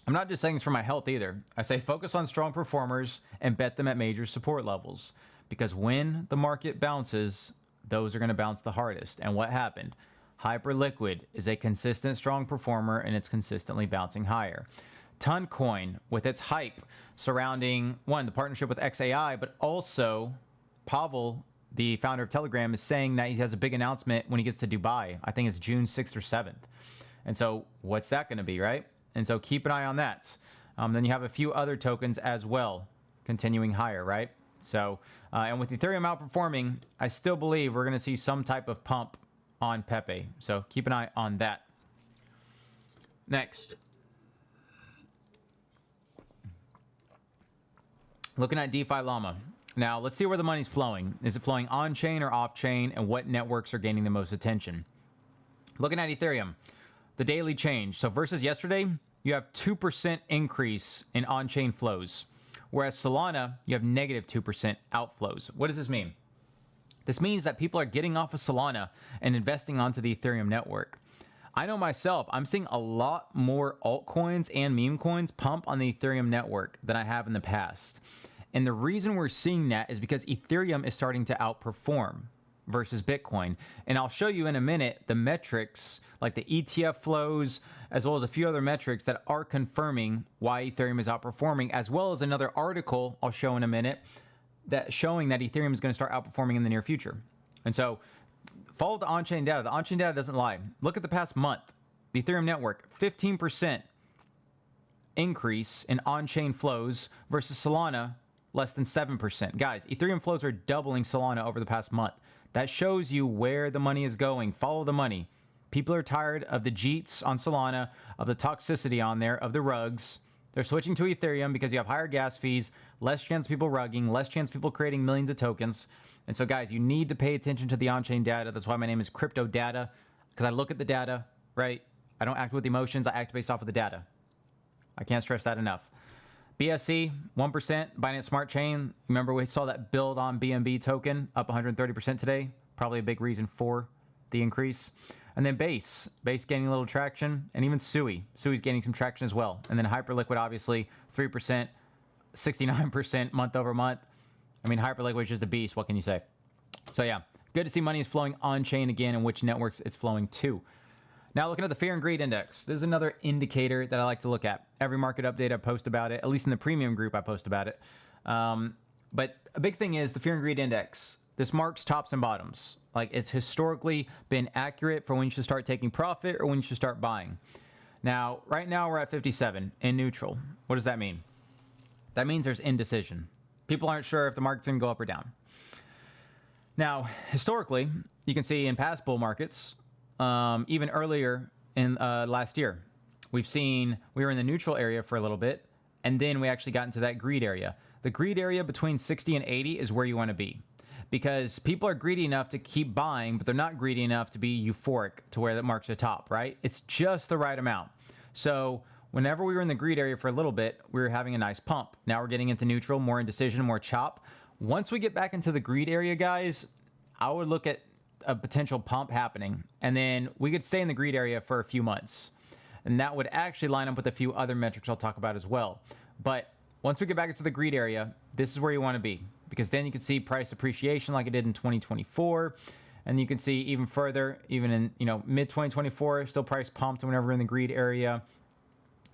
I'm not just saying this for my health either. I say focus on strong performers and bet them at major support levels. Because when the market bounces, those are going to bounce the hardest. And what happened? Hyperliquid is a consistent, strong performer, and it's consistently bouncing higher. Toncoin, with its hype surrounding, the partnership with XAI, but also Pavel, the founder of Telegram, is saying that he has a big announcement when he gets to Dubai. I think it's June 6th or 7th. And so what's that going to be, right? And so keep an eye on that. Then you have a few other tokens as well, continuing higher, right? So, and with Ethereum outperforming, I still believe we're going to see some type of pump on Pepe. So keep an eye on that. Next. Looking at DeFi Llama. Now, let's see where the money's flowing. Is it flowing on-chain or off-chain, and what networks are gaining the most attention? Looking at Ethereum, the daily change. So versus yesterday, you have 2% increase in on-chain flows, whereas Solana, you have negative 2% outflows. What does this mean? This means that people are getting off of Solana and investing onto the Ethereum network. I know myself, I'm seeing a lot more altcoins and meme coins pump on the Ethereum network than I have in the past. And the reason we're seeing that is because Ethereum is starting to outperform versus Bitcoin. And I'll show you in a minute the metrics, like the ETF flows, as well as a few other metrics that are confirming why Ethereum is outperforming, as well as another article I'll show in a minute that showing that Ethereum is going to start outperforming in the near future. And so follow the on-chain data. The on-chain data doesn't lie. Look at the past month. The Ethereum network, 15% increase in on-chain flows versus Solana, less than 7%. Guys, Ethereum flows are doubling Solana over the past month. That shows you where the money is going. Follow the money. People are tired of the JEETs on Solana, of the toxicity on there, of the rugs. They're switching to Ethereum because you have higher gas fees, less chance of people rugging, less chance of people creating millions of tokens. And so, guys, you need to pay attention to the on-chain data. That's why my name is CryptoData, because I look at the data, right? I don't act with emotions. I act based off of the data. I can't stress that enough. BSC 1%, Binance Smart Chain. Remember we saw that build on BNB token up 130% today. Probably a big reason for the increase. And then Base gaining a little traction, and even Sui's gaining some traction as well. And then Hyperliquid, obviously 3%, 69% month over month. I mean, Hyperliquid is just a beast. What can you say? So yeah, good to see money is flowing on chain again, and which networks it's flowing to. Now looking at the Fear and Greed Index, this is another indicator that I like to look at. Every market update I post about it, at least in the premium group I post about it. But a big thing is the Fear and Greed Index. This marks tops and bottoms. Like, it's historically been accurate for when you should start taking profit or when you should start buying. Now, right now we're at 57 in neutral. What does that mean? That means there's indecision. People aren't sure if the market's going to go up or down. Now, historically, you can see in past bull markets, even earlier in last year, we were in the neutral area for a little bit, and then we actually got into that greed area. The greed area between 60 and 80 is where you want to be, because people are greedy enough to keep buying, but they're not greedy enough to be euphoric to where that marks the top, right? It's just the right amount. So whenever we were in the greed area for a little bit, we were having a nice pump. Now we're getting into neutral, more indecision, more chop. Once we get back into the greed area, guys, I would look at a potential pump happening, and then we could stay in the greed area for a few months. And that would actually line up with a few other metrics I'll talk about as well. But once we get back into the greed area, this is where you want to be, because then you can see price appreciation like it did in 2024. And you can see even further, even in mid 2024, still price pumped whenever we're in the greed area.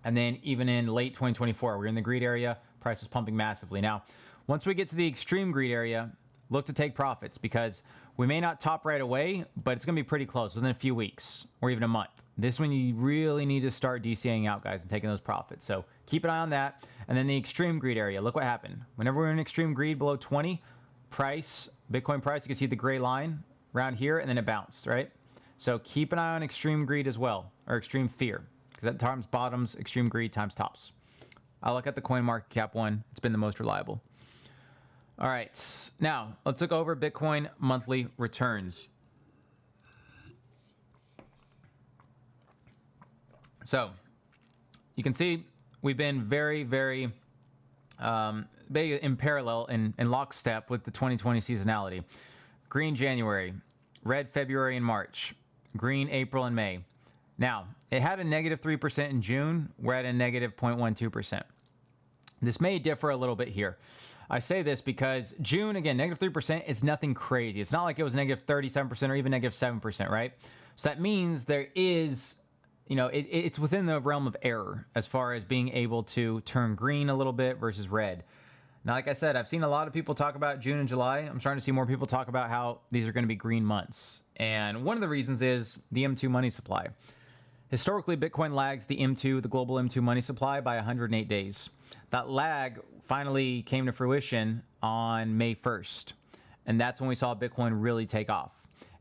And then even in late 2024, we're in the greed area, price was pumping massively. Now, once we get to the extreme greed area, look to take profits, because we may not top right away, but it's going to be pretty close within a few weeks or even a month. This one you really need to start DCAing out, guys, and taking those profits. So keep an eye on that. And then the extreme greed area, look what happened. Whenever we're in extreme greed below 20, Bitcoin price, you can see the gray line around here, and then it bounced, right? So keep an eye on extreme greed as well, or extreme fear, because that times bottoms, extreme greed times tops. I'll look at the CoinMarketCap one. It's been the most reliable. All right, now let's look over Bitcoin monthly returns. So you can see we've been very, very in parallel, in lockstep with the 2020 seasonality. Green January, red February and March, green April and May. Now, it had a negative 3% in June. We're at a negative 0.12%. This may differ a little bit here. I say this because June, again, negative 3% is nothing crazy. It's not like it was negative 37% or even negative 7%, right? So that means there is, it's within the realm of error as far as being able to turn green a little bit versus red. Now, like I said, I've seen a lot of people talk about June and July. I'm starting to see more people talk about how these are going to be green months. And one of the reasons is the M2 money supply. Historically, Bitcoin lags the M2, the global M2 money supply, by 108 days. That lag finally came to fruition on May 1st. And that's when we saw Bitcoin really take off.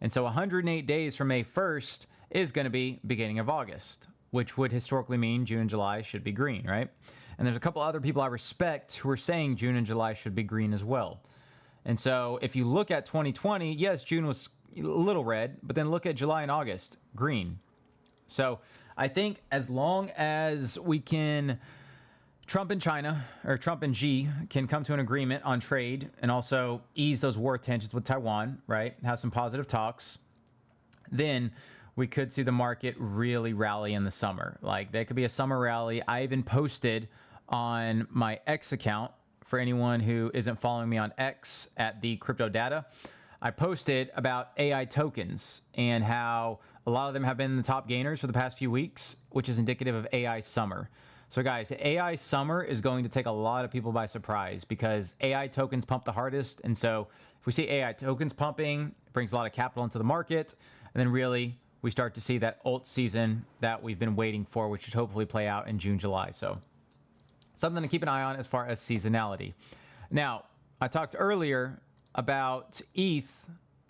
And so 108 days from May 1st is going to be beginning of August, which would historically mean June and July should be green, right? And there's a couple other people I respect who are saying June and July should be green as well. And so if you look at 2020, yes, June was a little red, but then look at July and August, green. So I think as long as we can, Trump and China, or Trump and Xi, can come to an agreement on trade and also ease those war tensions with Taiwan, right? Have some positive talks, then we could see the market really rally in the summer. Like, there could be a summer rally. I even posted on my X account, for anyone who isn't following me on X, at the CryptoData, I posted about AI tokens and how a lot of them have been the top gainers for the past few weeks, which is indicative of AI summer. So guys, AI summer is going to take a lot of people by surprise, because AI tokens pump the hardest. And so if we see AI tokens pumping, it brings a lot of capital into the market. And then really we start to see that alt season that we've been waiting for, which should hopefully play out in June, July. So something to keep an eye on as far as seasonality. Now, I talked earlier about ETH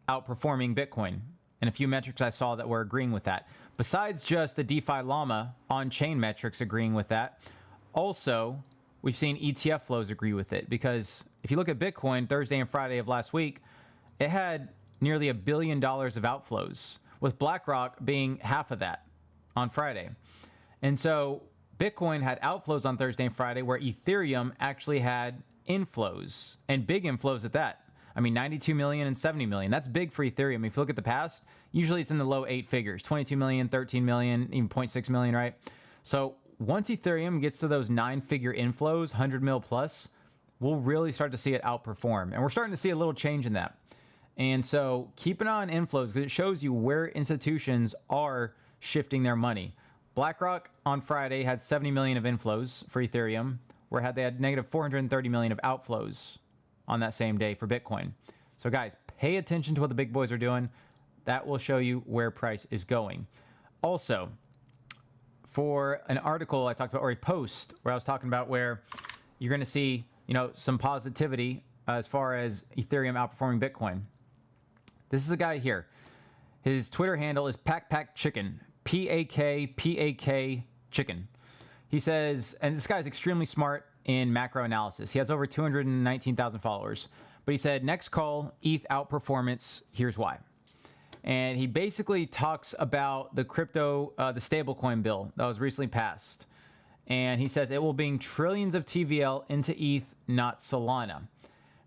outperforming Bitcoin, and a few metrics I saw that were agreeing with that. Besides just the DeFi Llama on-chain metrics agreeing with that, also we've seen ETF flows agree with it, because if you look at Bitcoin Thursday and Friday of last week, it had nearly $1 billion of outflows, with BlackRock being half of that on Friday. And so Bitcoin had outflows on Thursday and Friday, where Ethereum actually had inflows, and big inflows at that. I mean, 92 million and 70 million. That's big for Ethereum. If you look at the past, usually it's in the low 8 figures, 22 million, 13 million, even 0.6 million, right? So once Ethereum gets to those 9-figure inflows, 100 mil plus, we'll really start to see it outperform. And we're starting to see a little change in that. And so keep an eye on inflows, because it shows you where institutions are shifting their money. BlackRock on Friday had 70 million of inflows for Ethereum, where they had negative 430 million of outflows on that same day for Bitcoin. So guys, pay attention to what the big boys are doing. That will show you where price is going. Also, for an article I talked about, or a post where I was talking about where you're going to see, some positivity as far as Ethereum outperforming Bitcoin. This is a guy here. His Twitter handle is PackPackChicken, PAKPAK Chicken. He says, and this guy's extremely smart in macro analysis. He has over 219,000 followers. But he said, next call, ETH outperformance, here's why. And he basically talks about the the stablecoin bill that was recently passed. And he says it will bring trillions of TVL into ETH, not Solana.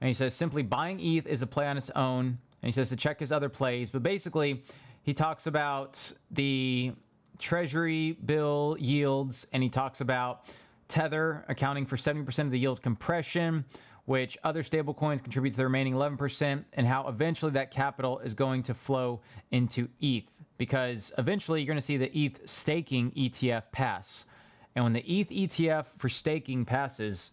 And he says simply buying ETH is a play on its own. And he says to check his other plays. But basically, he talks about the treasury bill yields, and he talks about Tether accounting for 70% of the yield compression, which other stablecoins contribute to the remaining 11%, and how eventually that capital is going to flow into ETH, because eventually you're going to see the ETH staking ETF pass. And when the ETH ETF for staking passes,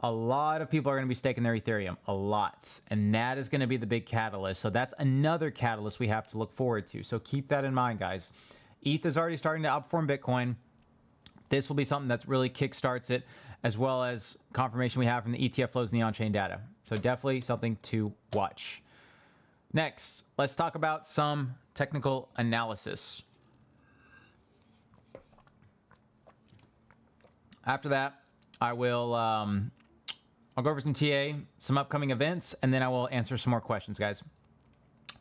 a lot of people are going to be staking their Ethereum, a lot. And that is going to be the big catalyst. So that's another catalyst we have to look forward to. So keep that in mind, guys. ETH is already starting to outperform Bitcoin. This will be something that's really kickstarts it, as well as confirmation we have from the ETF flows and the on-chain data. So definitely something to watch. Next, let's talk about some technical analysis. After that, I'll go over some TA, some upcoming events, and then I will answer some more questions, guys.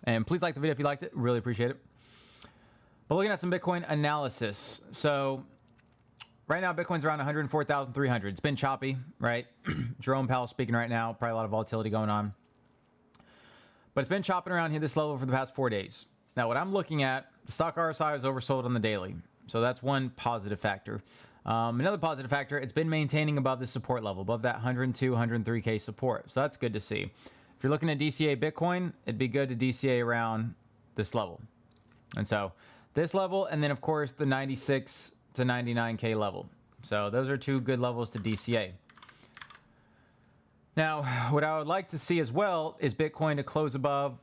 And please like the video if you liked it. Really appreciate it. But looking at some Bitcoin analysis. So right now, Bitcoin's around 104,300. It's been choppy, right? Jerome Powell speaking right now. Probably a lot of volatility going on. But it's been chopping around here this level for the past 4 days. Now, what I'm looking at, the stock RSI is oversold on the daily. So that's one positive factor. Another positive factor, it's been maintaining above the support level, above that 102, 103K support. So that's good to see. If you're looking at DCA Bitcoin, it'd be good to DCA around this level. And so this level, and then of course the 96 to 99K level. So those are two good levels to DCA. Now, what I would like to see as well is Bitcoin to close above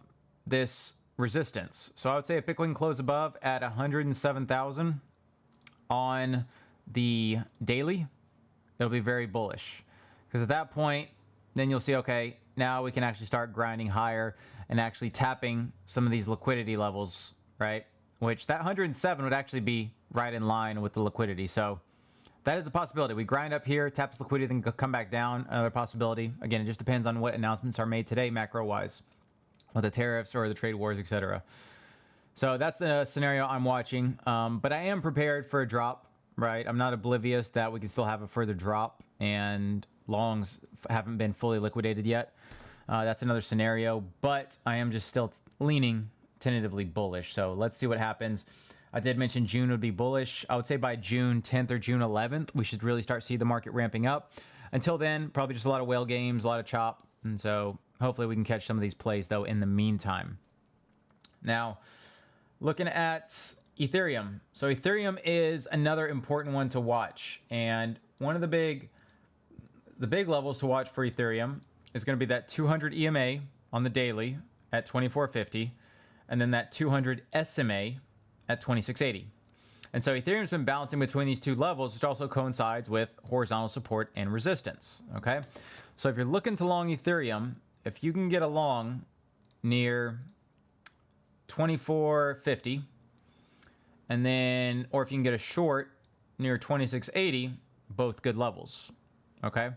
this resistance. So I would say if Bitcoin close above at 107,000 on the daily, it'll be very bullish, because at that point then you'll see, okay, now we can actually start grinding higher and actually tapping some of these liquidity levels, right? Which that 107 would actually be right in line with the liquidity. So that is a possibility. We grind up here, tap this liquidity, then come back down. Another possibility. Again, it just depends on what announcements are made today macro wise, with the tariffs or the trade wars, etc. So that's a scenario I'm watching, but I am prepared for a drop. Right, I'm not oblivious that we can still have a further drop, and longs haven't been fully liquidated yet. That's another scenario, but I am just still leaning tentatively bullish. So let's see what happens. I did mention June would be bullish. I would say by June 10th or June 11th, we should really start seeing the market ramping up. Until then, probably just a lot of whale games, a lot of chop, and so hopefully we can catch some of these plays though in the meantime. Now, looking at Ethereum. So Ethereum is another important one to watch, and one of the big levels to watch for Ethereum is going to be that 200 EMA on the daily at 2450, and then that 200 SMA at 2680. And so Ethereum's been bouncing between these two levels, which also coincides with horizontal support and resistance. Okay, so if you're looking to long Ethereum, if you can get a long near 2450, and then, or if you can get a short near 2680, both good levels. Okay,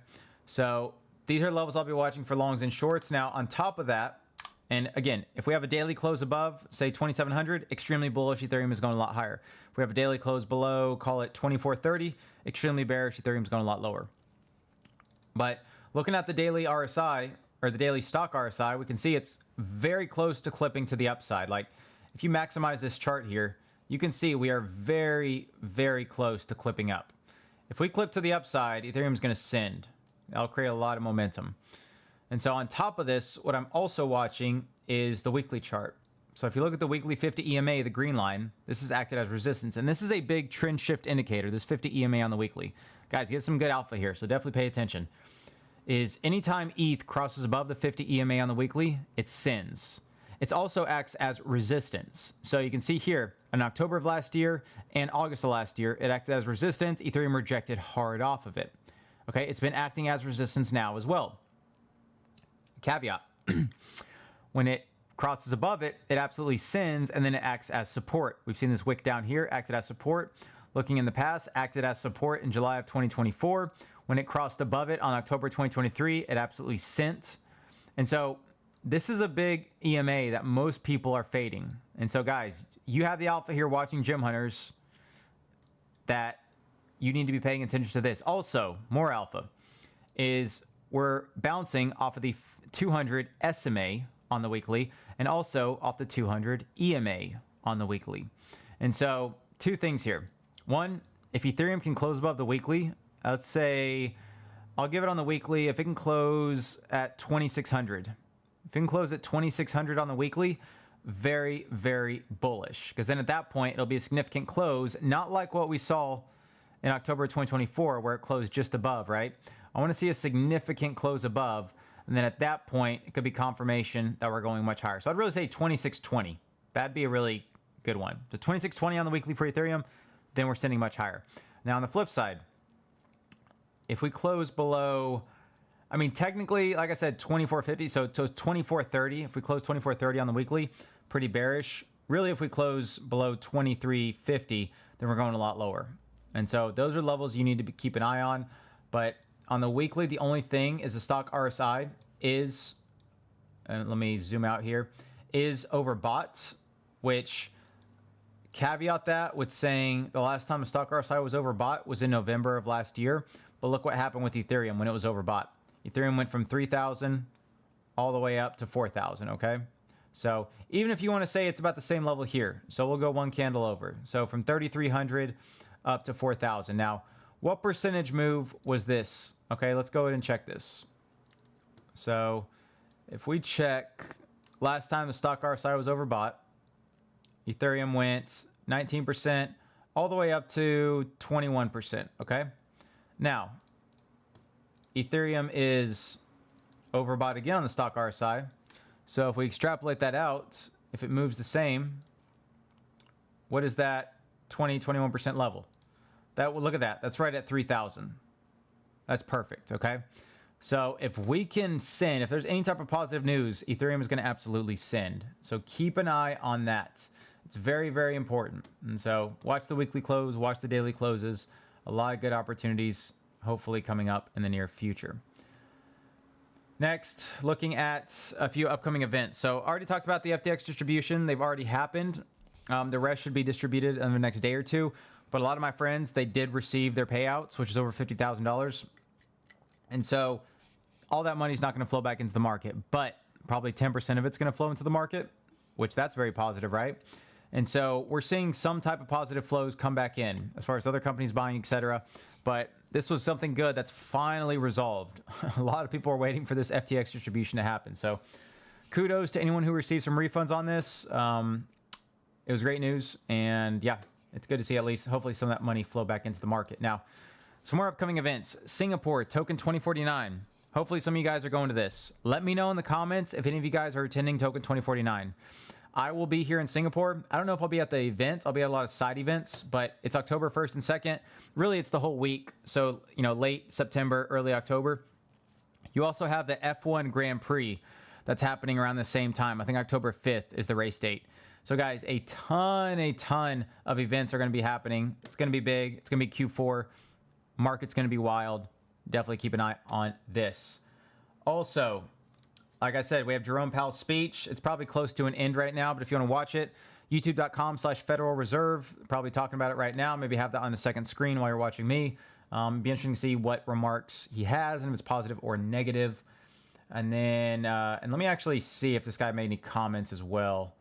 so these are levels I'll be watching for longs and shorts. Now, on top of that, And again, if we have a daily close above, say 2,700, extremely bullish, Ethereum is going a lot higher. If we have a daily close below, call it 2,430, extremely bearish, Ethereum is going a lot lower. But looking at the daily RSI, or the daily stock RSI, we can see it's very close to clipping to the upside. Like, if you maximize this chart here, you can see we are very, very close to clipping up. If we clip to the upside, Ethereum is going to send. That'll create a lot of momentum. And so on top of this, what I'm also watching is the weekly chart. So if you look at the weekly 50 EMA, the green line, this is acted as resistance. And this is a big trend shift indicator, this 50 EMA on the weekly. Guys, get some good alpha here, so definitely pay attention. Is anytime ETH crosses above the 50 EMA on the weekly, it sends. It also acts as resistance. So you can see here, in October of last year and August of last year, it acted as resistance. Ethereum rejected hard off of it. Okay, it's been acting as resistance now as well. Caveat, when it crosses above it, it absolutely sends, and then it acts as support. We've seen this wick down here, acted as support. Looking in the past, acted as support in July of 2024. When it crossed above it on October 2023, it absolutely sent. And so this is a big EMA that most people are fading. And so guys, you have the alpha here watching Gem Hunters that you need to be paying attention to this. Also, more alpha is we're bouncing off of the 200 SMA on the weekly and also off the 200 EMA on the weekly. And so two things here. One, if Ethereum can close above the weekly, let's say I'll give it on the weekly. If it can close at 2,600, if it can close at 2,600 on the weekly, very, very bullish. Because then at that point, it'll be a significant close, not like what we saw in October 2024, where it closed just above, right? I want to see a significant close above. And then at that point, it could be confirmation that we're going much higher. So I'd really say 2620. That'd be a really good one. So 2620 on the weekly for Ethereum, then we're sending much higher. Now on the flip side, if we close below, I mean, technically, like I said, 2450, so 2430. If we close 2430 on the weekly, pretty bearish. Really, if we close below 2350, then we're going a lot lower. And so those are levels you need to keep an eye on. But on the weekly, the only thing is the stock RSI is, and let me zoom out here, is overbought, which caveat that with saying the last time a stock RSI was overbought was in November of last year. But look what happened with Ethereum when it was overbought. Ethereum went from 3,000 all the way up to 4,000, okay? So even if you want to say it's about the same level here, so we'll go one candle over. So from 3,300 up to 4,000. Now, what percentage move was this? Okay, let's go ahead and check this. So if we check last time the stock RSI was overbought, Ethereum went 19% all the way up to 21%, okay? Now, Ethereum is overbought again on the stock RSI. So if we extrapolate that out, if it moves the same, what is that 21% level? That, look at that. That's right at 3,000. That's perfect, okay? So if we can send, if there's any type of positive news, Ethereum is going to absolutely send. So keep an eye on that. It's very, very important. And so watch the weekly close, watch the daily closes. A lot of good opportunities hopefully coming up in the near future. Next, looking at a few upcoming events. So I already talked about the FTX distribution. They've already happened. The rest should be distributed in the next day or two. But a lot of my friends, they did receive their payouts, which is over $50,000. And so all that money is not going to flow back into the market, but probably 10% of it's going to flow into the market, which that's very positive, right? And so we're seeing some type of positive flows come back in as far as other companies buying, etc. But this was something good that's finally resolved. A lot of people are waiting for this FTX distribution to happen. So kudos to anyone who received some refunds on this. It was great news. And yeah, it's good to see at least hopefully some of that money flow back into the market. Now, some more upcoming events. Singapore, Token 2049. Hopefully some of you guys are going to this. Let me know in the comments if any of you guys are attending Token 2049. I will be here in Singapore. I don't know if I'll be at the event. I'll be at a lot of side events, but it's October 1st and 2nd. Really, it's the whole week. So, you know, late September, early October. You also have the F1 Grand Prix that's happening around the same time. I think October 5th is the race date. So guys, a ton of events are going to be happening. It's going to be big. It's going to be Q4. Market's going to be wild. Definitely keep an eye on this. Also, like I said, we have Jerome Powell's speech. It's probably close to an end right now, but if you want to watch it, youtube.com/Federal Reserve. Probably talking about it right now. Maybe have that on the second screen while you're watching me. Be interesting to see what remarks he has and if it's positive or negative. And then, and let me actually see if this guy made any comments as well.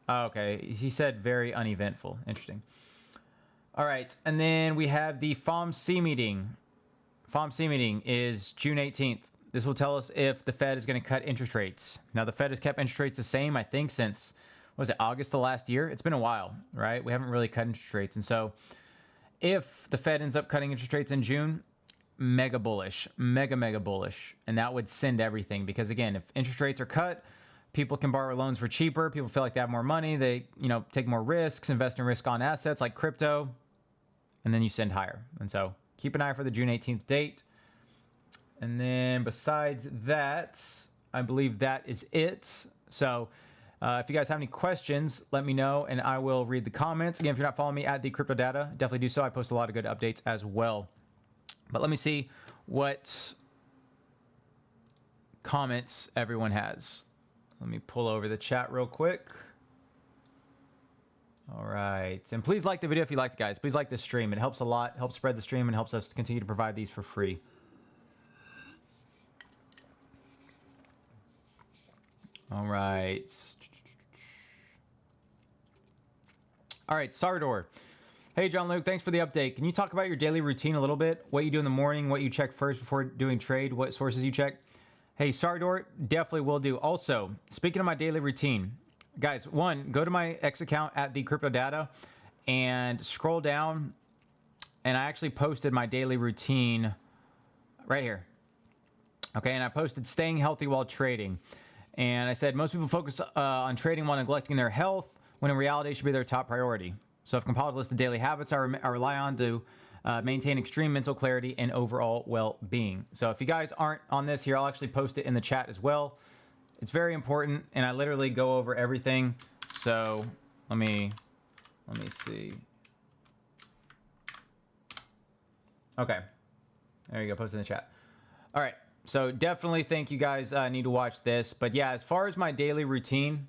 Okay, he said very uneventful. Interesting. All right, and then we have the FOMC meeting. FOMC meeting is June 18th. This will tell us if the Fed is going to cut interest rates. Now, the Fed has kept interest rates the same, I think, since, what was it, August of last year? It's been a while, right? We haven't really cut interest rates. And so if the Fed ends up cutting interest rates in June, mega bullish, mega bullish. And that would send everything because, again, if interest rates are cut, people can borrow loans for cheaper. People feel like they have more money. They, take more risks, invest in risk on assets like crypto, and then you send higher. And so keep an eye for the June 18th date. And then besides that, I believe that is it. So if you guys have any questions, let me know and I will read the comments. Again, if you're not following me at the CryptoData, definitely do so. I post a lot of good updates as well. But let me see what comments everyone has. Let me pull over the chat real quick. All right. And please like the video if you liked it, guys. Please like the stream. It helps a lot. Helps spread the stream and helps us continue to provide these for free. All right. All right, Sardor. Hey, John Luke, thanks for the update. Can you talk about your daily routine a little bit? What you do in the morning, what you check first before doing trade, what sources you check? Hey, Sardor, definitely will do. Also, speaking of my daily routine, guys, one, go to my X account at the CryptoData and scroll down. And I actually posted my daily routine right here. Okay, and I posted staying healthy while trading. And I said, most people focus on trading while neglecting their health, when in reality it should be their top priority. So I've compiled a list of daily habits I rely on to maintain extreme mental clarity and overall well-being. So if you guys aren't on this here, I'll actually post it in the chat as well. It's very important, and I literally go over everything. So let me see. Okay, there you go, post in the chat. All right. So definitely think you guys need to watch this. But yeah, as far as my daily routine,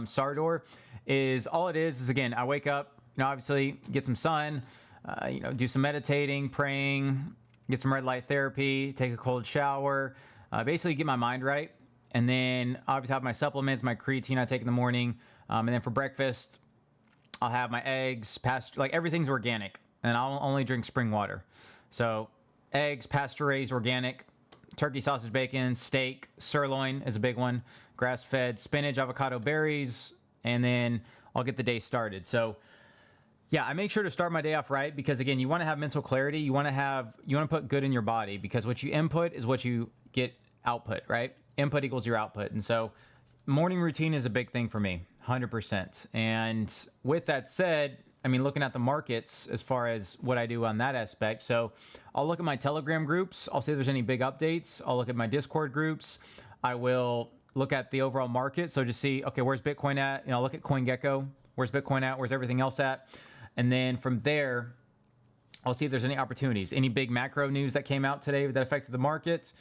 Sardor, is all it is again, I wake up, obviously get some sun, do some meditating, praying, get some red light therapy, take a cold shower, basically get my mind right. And then obviously have my supplements, my creatine I take in the morning. And then for breakfast, I'll have my eggs, like everything's organic, and I'll only drink spring water. So eggs, pasture-raised, organic, turkey, sausage, bacon, steak, sirloin is a big one, grass-fed, spinach, avocado, berries, and then I'll get the day started. So yeah, I make sure to start my day off right because, again, you want to have mental clarity. You want to put good in your body because what you input is what you get output, right? Input equals your output. And so morning routine is a big thing for me, 100%. And with that said, I mean, looking at the markets as far as what I do on that aspect. So I'll look at my Telegram groups. I'll see if there's any big updates. I'll look at my Discord groups. I will look at the overall market. So just see, okay, where's Bitcoin at? I'll look at CoinGecko. Where's Bitcoin at? Where's everything else at? And then from there, I'll see if there's any opportunities. Any big macro news that came out today that affected the market?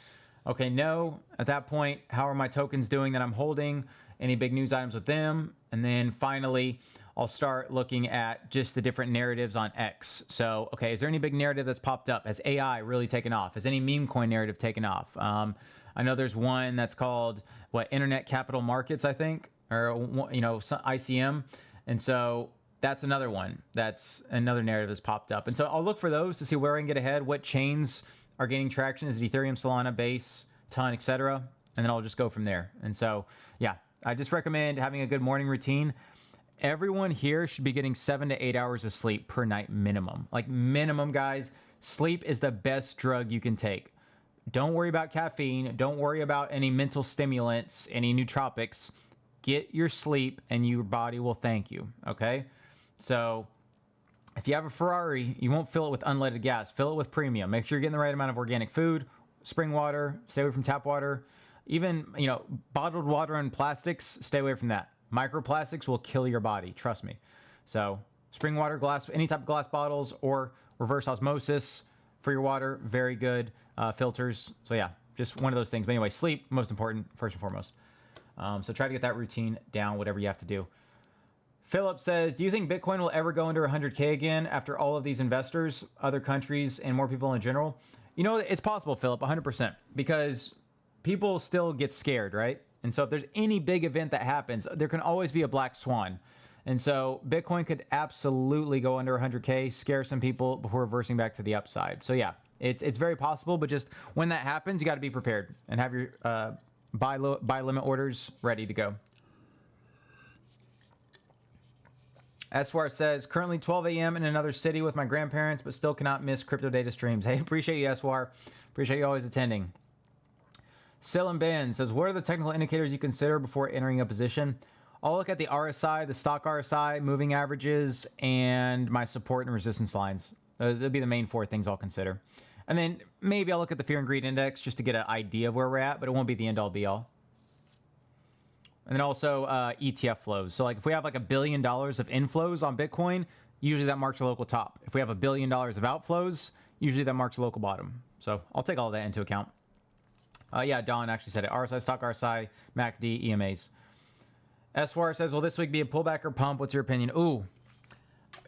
Okay, no. At that point, how are my tokens doing that I'm holding? Any big news items with them? And then finally, I'll start looking at just the different narratives on X. So, okay, is there any big narrative that's popped up? Has AI really taken off? Has any meme coin narrative taken off? I know there's one that's called, Internet Capital Markets, I think, or, ICM. And so that's another one. That's another narrative that's popped up. And so I'll look for those to see where I can get ahead, what chains are gaining traction. Is it Ethereum, Solana, Base, Ton, etc.? And then I'll just go from there. And so, yeah, I just recommend having a good morning routine. Everyone here should be getting 7 to 8 hours of sleep per night minimum. Like minimum, guys. Sleep is the best drug you can take. Don't worry about caffeine. Don't worry about any mental stimulants, any nootropics. Get your sleep and your body will thank you, okay? So if you have a Ferrari, you won't fill it with unleaded gas. Fill it with premium. Make sure you're getting the right amount of organic food, spring water, stay away from tap water. Even, bottled water and plastics, stay away from that. Microplastics will kill your body, trust me. So spring water, glass, any type of glass bottles or reverse osmosis for your water, very good filters. So yeah, just one of those things. But anyway, sleep, most important, first and foremost. So try to get that routine down, whatever you have to do. Philip says, do you think Bitcoin will ever go under 100K again after all of these investors, other countries, and more people in general? You know, it's possible, Philip, 100%, because people still get scared, right? And so if there's any big event that happens, there can always be a black swan. And so Bitcoin could absolutely go under 100K, scare some people before reversing back to the upside. So yeah, it's very possible, but just when that happens, you got to be prepared and have your buy limit orders ready to go. Eswar says, currently 12 a.m. in another city with my grandparents, but still cannot miss CryptoData streams. Hey, appreciate you, Eswar. Appreciate you always attending. Silam Ben says, what are the technical indicators you consider before entering a position? I'll look at the RSI, the stock RSI, moving averages, and my support and resistance lines. That'll be the main 4 things I'll consider. And then maybe I'll look at the fear and greed index just to get an idea of where we're at, but it won't be the end all be all. And then also ETF flows. So like if we have like $1 billion of inflows on Bitcoin, usually that marks a local top. If we have $1 billion of outflows, usually that marks a local bottom. So I'll take all of that into account. Yeah, Don actually said it. RSI, stock RSI, MACD, EMAs. Eswar says, will this week be a pullback or pump? What's your opinion? Ooh,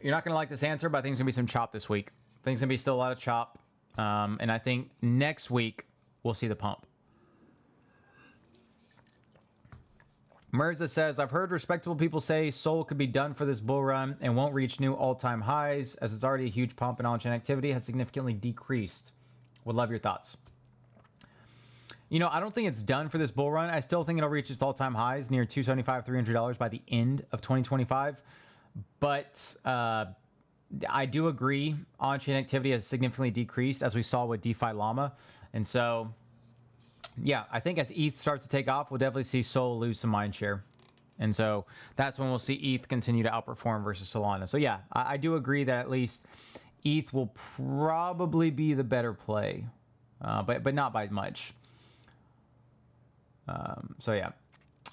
you're not going to like this answer, but I think there's going to be some chop this week. I think there's going to be still a lot of chop. And I think next week we'll see the pump. Mirza says, I've heard respectable people say Sol could be done for this bull run and won't reach new all-time highs as it's already a huge pump and on-chain activity has significantly decreased. Would love your thoughts. You know, I don't think it's done for this bull run. I still think it'll reach its all-time highs near $275, $300 by the end of 2025. But I do agree on-chain activity has significantly decreased as we saw with DeFi Llama. And so, yeah, I think as ETH starts to take off, we'll definitely see Sol lose some mind share. And so that's when we'll see ETH continue to outperform versus Solana. So yeah, I do agree that at least ETH will probably be the better play, but not by much. So yeah.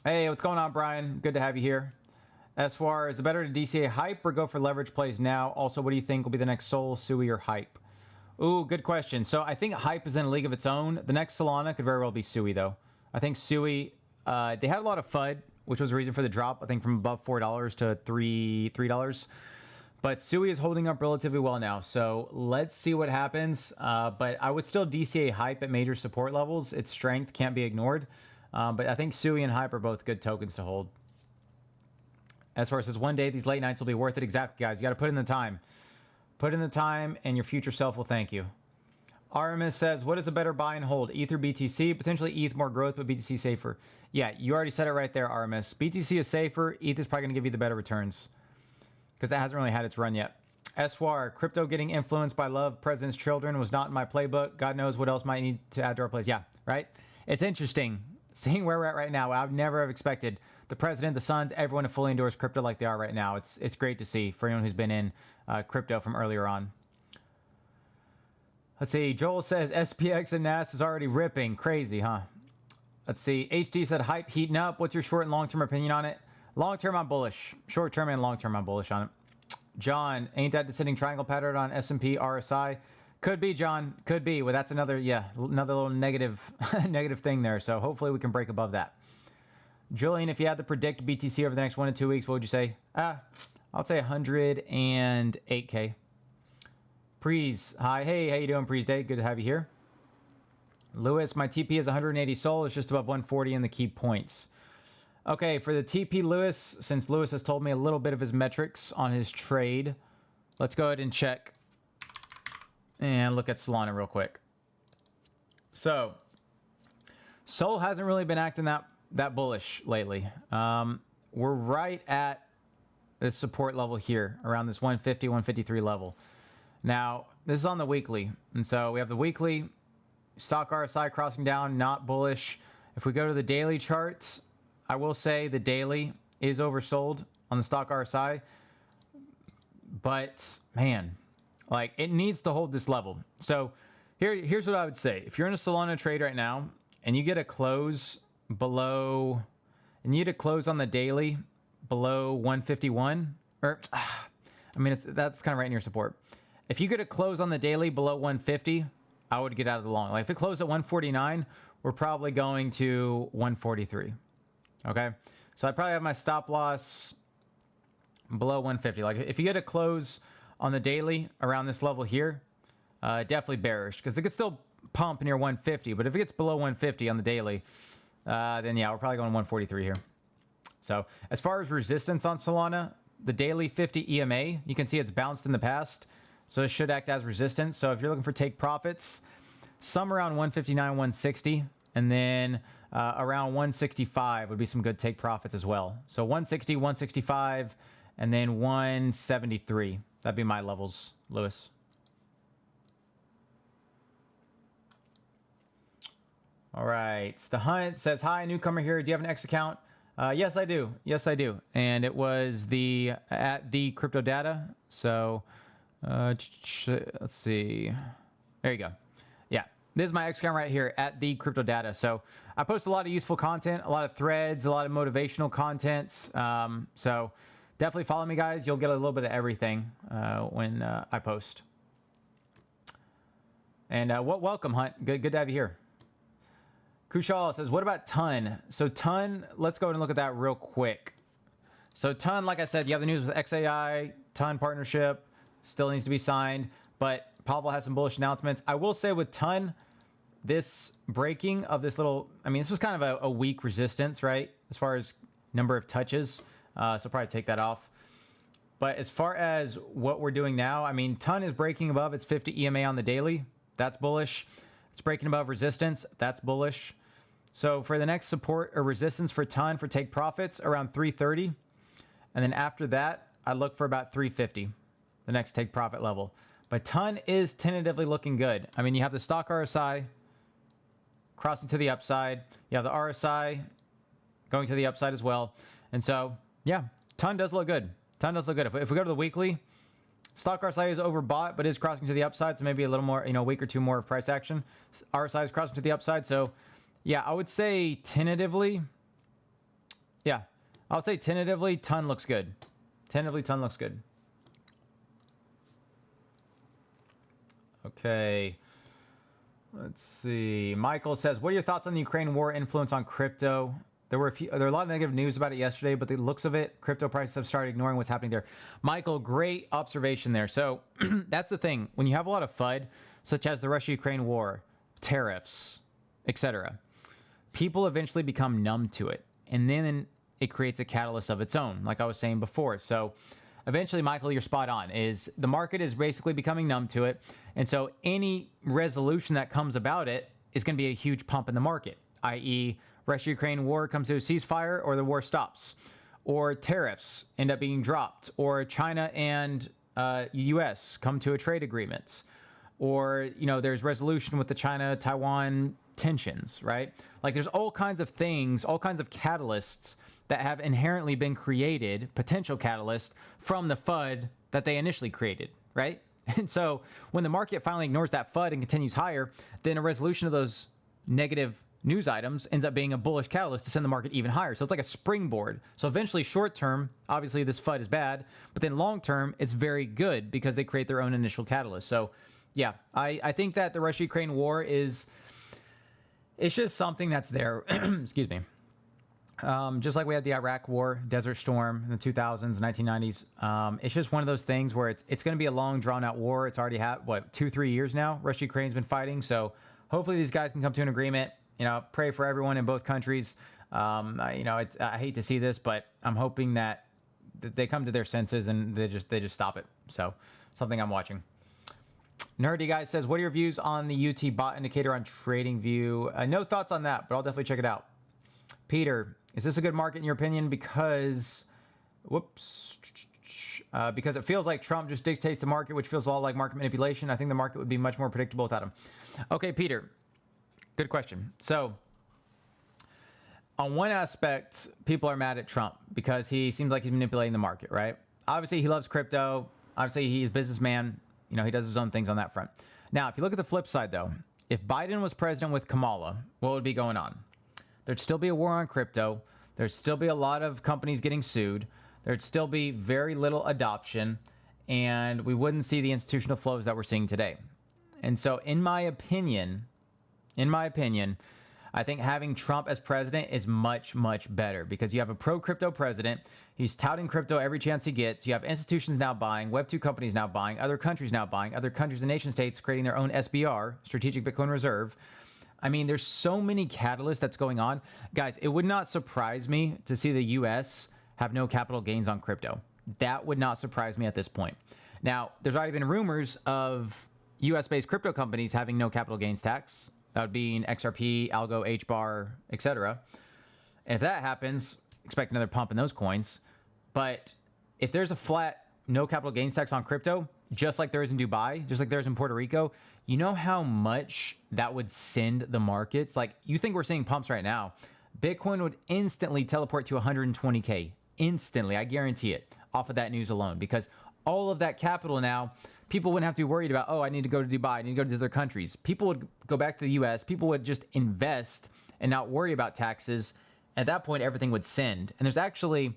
Hey, what's going on, Brian? Good to have you here. Eswar, is it better to DCA hype or go for leverage plays now? Also, what do you think will be the next Sol, Sui, or hype? Ooh, good question. So I think hype is in a league of its own. The next Solana could very well be Sui, though. I think Sui, they had a lot of FUD, which was the reason for the drop, I think from above $4 to $3. But Sui is holding up relatively well now. So let's see what happens. But I would still DCA hype at major support levels. Its strength can't be ignored. But I think Sui and hype are both good tokens to hold. As far as says, one day these late nights will be worth it. Exactly, guys. You got to put in the time. Put in the time, and your future self will thank you. RMS says, what is a better buy and hold? ETH or BTC? Potentially ETH, more growth, but BTC safer. Yeah, you already said it right there, RMS. BTC is safer. ETH is probably going to give you the better returns because that hasn't really had its run yet. Eswar, crypto getting influenced by love, president's children was not in my playbook. God knows what else might need to add to our plays. Yeah, right? It's interesting seeing where we're at right now. I would never have expected the president, the sons, everyone to fully endorse crypto like they are right now. It's great to see for anyone who's been in crypto from earlier on. Let's see. Joel says SPX and NAS is already ripping. Crazy, huh? Let's see. HD said hype heating up. What's your short and long-term opinion on it? Long-term, I'm bullish. Short-term and long-term, I'm bullish on it. John, ain't that descending triangle pattern on S&P RSI? Could be, John. Could be. Well, that's another little negative negative thing there. So hopefully we can break above that. Julian, if you had to predict BTC over the next 1 to 2 weeks, what would you say? I'd say 108K. Prees, hi. Hey, how you doing, Prees Day? Good to have you here. Lewis, my TP is 180 Sol. It's just above 140 in the key points. Okay, for the TP Lewis, since Lewis has told me a little bit of his metrics on his trade, let's go ahead and check and look at Solana real quick. So, Sol hasn't really been acting that bullish lately. We're right at the support level here, around this 150, 153 level. Now, this is on the weekly. And so we have the weekly stock RSI crossing down, not bullish. If we go to the daily charts, I will say the daily is oversold on the stock RSI. But, man, like, it needs to hold this level. So here's what I would say. If you're in a Solana trade right now and you get a close below, and you need to close on the daily below 151, or I mean, that's kind of right near support. If you get a close on the daily below 150, I would get out of the long. Like if it closed at 149, we're probably going to 143. Okay, so I probably have my stop loss below 150. Like if you get a close on the daily around this level here, definitely bearish because it could still pump near 150. But if it gets below 150 on the daily, then yeah, we're probably going 143 here. So as far as resistance on Solana, the daily 50 EMA, you can see it's bounced in the past. So it should act as resistance. So if you're looking for take profits, some around 159, 160, and then around 165 would be some good take profits as well. So 160, 165, and then 173. That'd be my levels, Lewis. All right. The Hunt says, hi, newcomer here. Do you have an X account? Yes, I do. Yes, I do. And it was at the CryptoData. So let's see. There you go. Yeah, this is my X account right here at the CryptoData. So I post a lot of useful content, a lot of threads, a lot of motivational contents. So definitely follow me, guys. You'll get a little bit of everything when I post. And welcome, Hunt. Good to have you here. Kushal says, what about Ton? So Ton, let's go and look at that real quick. So Ton, like I said, you have the news with XAI, Ton partnership, still needs to be signed, but Pavel has some bullish announcements. I will say with Ton, this breaking of this little, I mean, this was kind of a weak resistance, right? As far as number of touches. So probably take that off. But as far as what we're doing now, I mean, Ton is breaking above its 50 EMA on the daily. That's bullish. It's breaking above resistance. That's bullish. So for the next support or resistance for Ton for take profits around 330. And then after that, I look for about 350, the next take profit level. But Ton is tentatively looking good. I mean, you have the stock RSI crossing to the upside. You have the RSI going to the upside as well. And so, yeah, Ton does look good. Ton does look good. If we go to the weekly, stock RSI is overbought, but is crossing to the upside. So maybe a little more, a week or two more of price action. RSI is crossing to the upside. So, yeah, I would say tentatively, yeah, I would say tentatively, Ton looks good. Tentatively, Ton looks good. Okay. Let's see. Michael says, what are your thoughts on the Ukraine war influence on crypto? There were a lot of negative news about it yesterday, but the looks of it, crypto prices have started ignoring what's happening there. Michael, great observation there. So that's the thing. When you have a lot of FUD, such as the Russia-Ukraine war, tariffs, etc., people eventually become numb to it. And then it creates a catalyst of its own, like I was saying before. So eventually, Michael, you're spot on, is the market is basically becoming numb to it. And so any resolution that comes about it is going to be a huge pump in the market, i.e., Russia-Ukraine war comes to a ceasefire or the war stops, or tariffs end up being dropped, or China and U.S. come to a trade agreement, or, there's resolution with the China-Taiwan tensions, right? Like there's all kinds of things, all kinds of catalysts that have inherently been created, potential catalysts, from the FUD that they initially created, right? And so when the market finally ignores that FUD and continues higher, then a resolution of those negative news items ends up being a bullish catalyst to send the market even higher. So it's like a springboard. So eventually, short term, obviously this FUD is bad, but then long term, it's very good because they create their own initial catalyst. So yeah, I think that the Russia-Ukraine war it's just something that's there. Excuse me. Just like we had the Iraq War, Desert Storm in the 2000s, 1990s. It's just one of those things where it's going to be a long, drawn-out war. It's already had, 2-3 years now? Russia-Ukraine's been fighting. So hopefully these guys can come to an agreement. Pray for everyone in both countries. I hate to see this, but I'm hoping that they come to their senses and they just stop it. So something I'm watching. Nerdy Guy says, what are your views on the UT bot indicator on TradingView? No thoughts on that, but I'll definitely check it out. Peter, is this a good market in your opinion? Because it feels like Trump just dictates the market, which feels a lot like market manipulation. I think the market would be much more predictable without him. Okay, Peter, good question. So on one aspect, people are mad at Trump because he seems like he's manipulating the market, right? Obviously, he loves crypto. Obviously, he's a businessman. He does his own things on that front. Now, if you look at the flip side, though, if Biden was president with Kamala, what would be going on? There'd still be a war on crypto. There'd still be a lot of companies getting sued. There'd still be very little adoption, and we wouldn't see the institutional flows that we're seeing today. And so in my opinion, I think having Trump as president is much, much better because you have a pro-crypto president. He's touting crypto every chance he gets. You have institutions now buying, Web2 companies now buying, other countries now buying, other countries and nation states creating their own SBR, Strategic Bitcoin Reserve. I mean, there's so many catalysts that's going on. Guys, it would not surprise me to see the US have no capital gains on crypto. That would not surprise me at this point. Now, there's already been rumors of US-based crypto companies having no capital gains tax. That would be in XRP, Algo, HBAR, etc. And if that happens, expect another pump in those coins. But if there's a flat no capital gains tax on crypto, just like there is in Dubai, just like there is in Puerto Rico, you know how much that would send the markets? Like, you think we're seeing pumps right now. Bitcoin would instantly teleport to 120K. Instantly, I guarantee it, off of that news alone. Because all of that capital now, people wouldn't have to be worried about, oh, I need to go to Dubai, I need to go to these other countries. People would go back to the US, people would just invest and not worry about taxes. At that point, everything would send. And there's actually